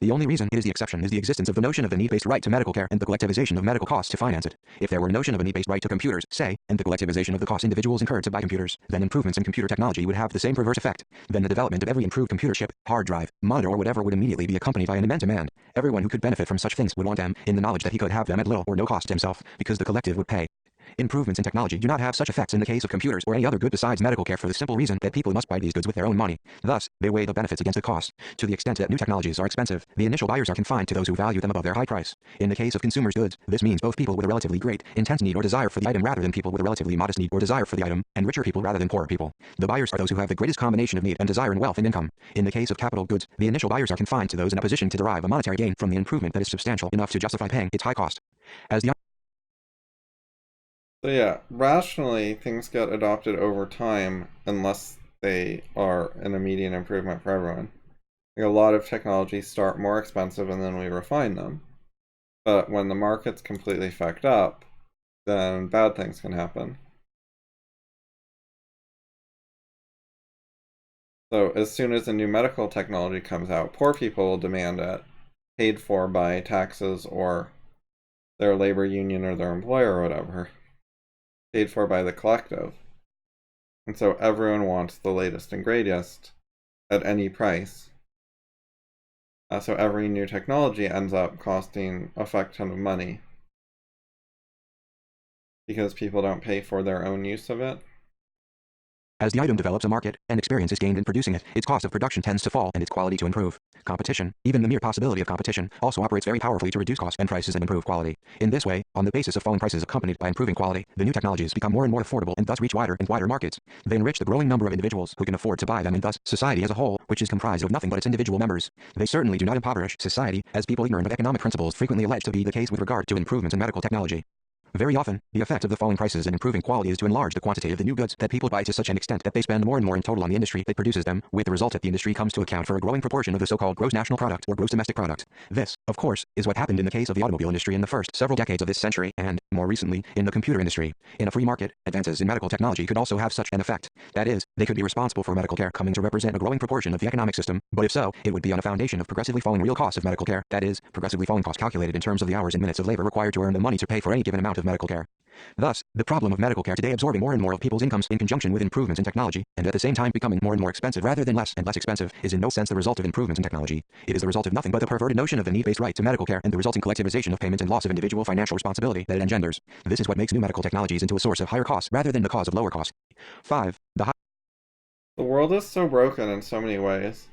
The only reason it is the exception is the existence of the notion of the need-based right to medical care and the collectivization of medical costs to finance it. If there were a notion of a need-based right to computers, say, and the collectivization of the costs individuals incurred to buy computers, then improvements in computer technology would have the same perverse effect. Then the development of every improved computer chip, hard drive, monitor or whatever would immediately be accompanied by an immense demand. Everyone who could benefit from such things would want them, in the knowledge that he could have them at little or no cost to himself, because the collective would pay. Improvements in technology do not have such effects in the case of computers or any other good besides medical care for the simple reason that people must buy these goods with their own money. Thus, they weigh the benefits against the cost. To the extent that new technologies are expensive, the initial buyers are confined to those who value them above their high price. In the case of consumers' goods, this means both people with a relatively great, intense need or desire for the item rather than people with a relatively modest need or desire for the item, and richer people rather than poorer people. The buyers are those who have the greatest combination of need and desire in wealth and income. In the case of capital goods, the initial buyers are confined to those in a position to derive a monetary gain from the improvement that is substantial enough to justify paying its high cost. As the So yeah, rationally, things get adopted over time unless they are an immediate improvement for everyone. Like, a lot of technologies start more expensive and then we refine them. But when the market's completely fucked up, then bad things can happen. So as soon as a new medical technology comes out, poor people will demand it, paid for by taxes or their labor union or their employer or whatever. Paid for by the collective. And so everyone wants the latest and greatest at any price. So every new technology ends up costing a fuck ton of money because people don't pay for their own use of it. As the item develops a market and experience is gained in producing it, its cost of production tends to fall and its quality to improve. Competition, even the mere possibility of competition, also operates very powerfully to reduce costs and prices and improve quality. In this way, on the basis of falling prices accompanied by improving quality, the new technologies become more and more affordable and thus reach wider and wider markets. They enrich the growing number of individuals who can afford to buy them and thus society as a whole, which is comprised of nothing but its individual members. They certainly do not impoverish society, as people ignorant of economic principles frequently allege to be the case with regard to improvements in medical technology. Very often, the effect of the falling prices and improving quality is to enlarge the quantity of the new goods that people buy to such an extent that they spend more and more in total on the industry that produces them, with the result that the industry comes to account for a growing proportion of the so-called gross national product or gross domestic product. This, of course, is what happened in the case of the automobile industry in the first several decades of this century and, more recently, in the computer industry. In a free market, advances in medical technology could also have such an effect. That is, they could be responsible for medical care coming to represent a growing proportion of the economic system, but if so, it would be on a foundation of progressively falling real costs of medical care, that is, progressively falling costs calculated in terms of the hours and minutes of labor required to earn the money to pay for any given amount of medical care. Thus, the problem of medical care today absorbing more and more of people's incomes in conjunction with improvements in technology, and at the same time becoming more and more expensive rather than less and less expensive, is in no sense the result of improvements in technology. It is the result of nothing but the perverted notion of the need-based right to medical care and the resulting collectivization of payment and loss of individual financial responsibility that it engenders. This is what makes new medical technologies into a source of higher costs rather than the cause of lower costs. 5. The world is so broken in so many ways.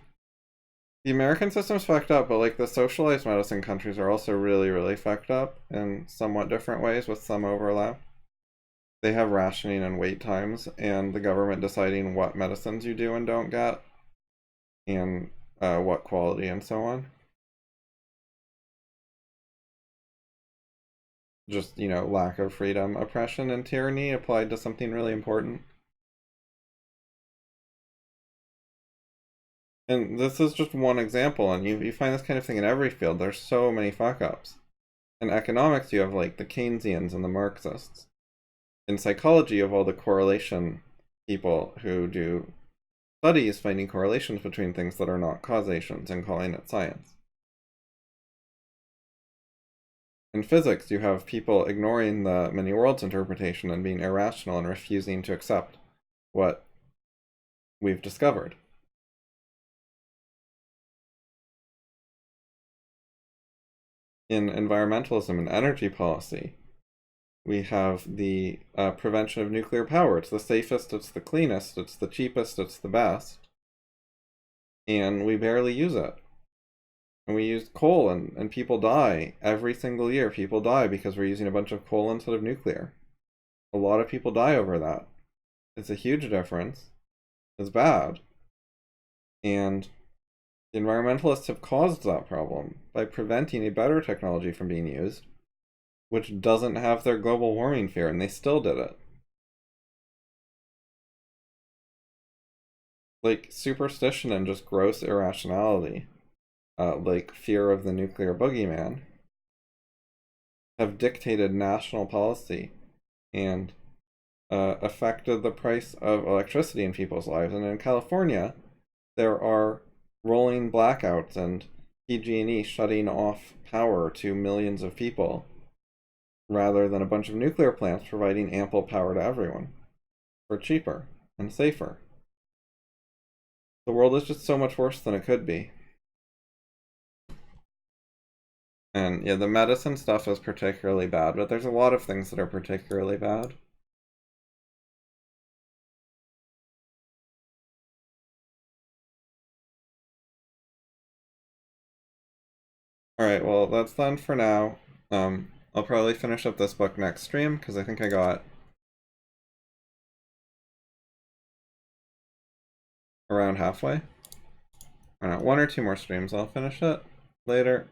The American system's fucked up, but like the socialized medicine countries are also really, really fucked up in somewhat different ways with some overlap. They have rationing and wait times, and the government deciding what medicines you do and don't get, and what quality and so on. Just, lack of freedom, oppression, and tyranny applied to something really important. And this is just one example, and you find this kind of thing in every field. There's so many fuck-ups. In economics, you have like the Keynesians and the Marxists. In psychology, you have all the correlation people who do studies finding correlations between things that are not causations and calling it science. In physics, you have people ignoring the many worlds interpretation and being irrational and refusing to accept what we've discovered. In environmentalism and energy policy, we have the prevention of nuclear power. It's the safest, it's the cleanest, it's the cheapest, it's the best. And we barely use it. And we use coal, and people die. Every single year, people die because we're using a bunch of coal instead of nuclear. A lot of people die over that. It's a huge difference. It's bad. And the environmentalists have caused that problem by preventing a better technology from being used, which doesn't have their global warming fear, and they still did it. Like superstition and just gross irrationality, like fear of the nuclear boogeyman, have dictated national policy and affected the price of electricity in people's lives. And in California, there are rolling blackouts and PG&E shutting off power to millions of people, rather than a bunch of nuclear plants providing ample power to everyone for cheaper and safer. The world is just so much worse than it could be. And yeah, the medicine stuff is particularly bad, but there's a lot of things that are particularly bad. Alright, well, that's done for now. I'll probably finish up this book next stream, because I think I got around halfway. I don't know, 1 or 2 more streams, I'll finish it later.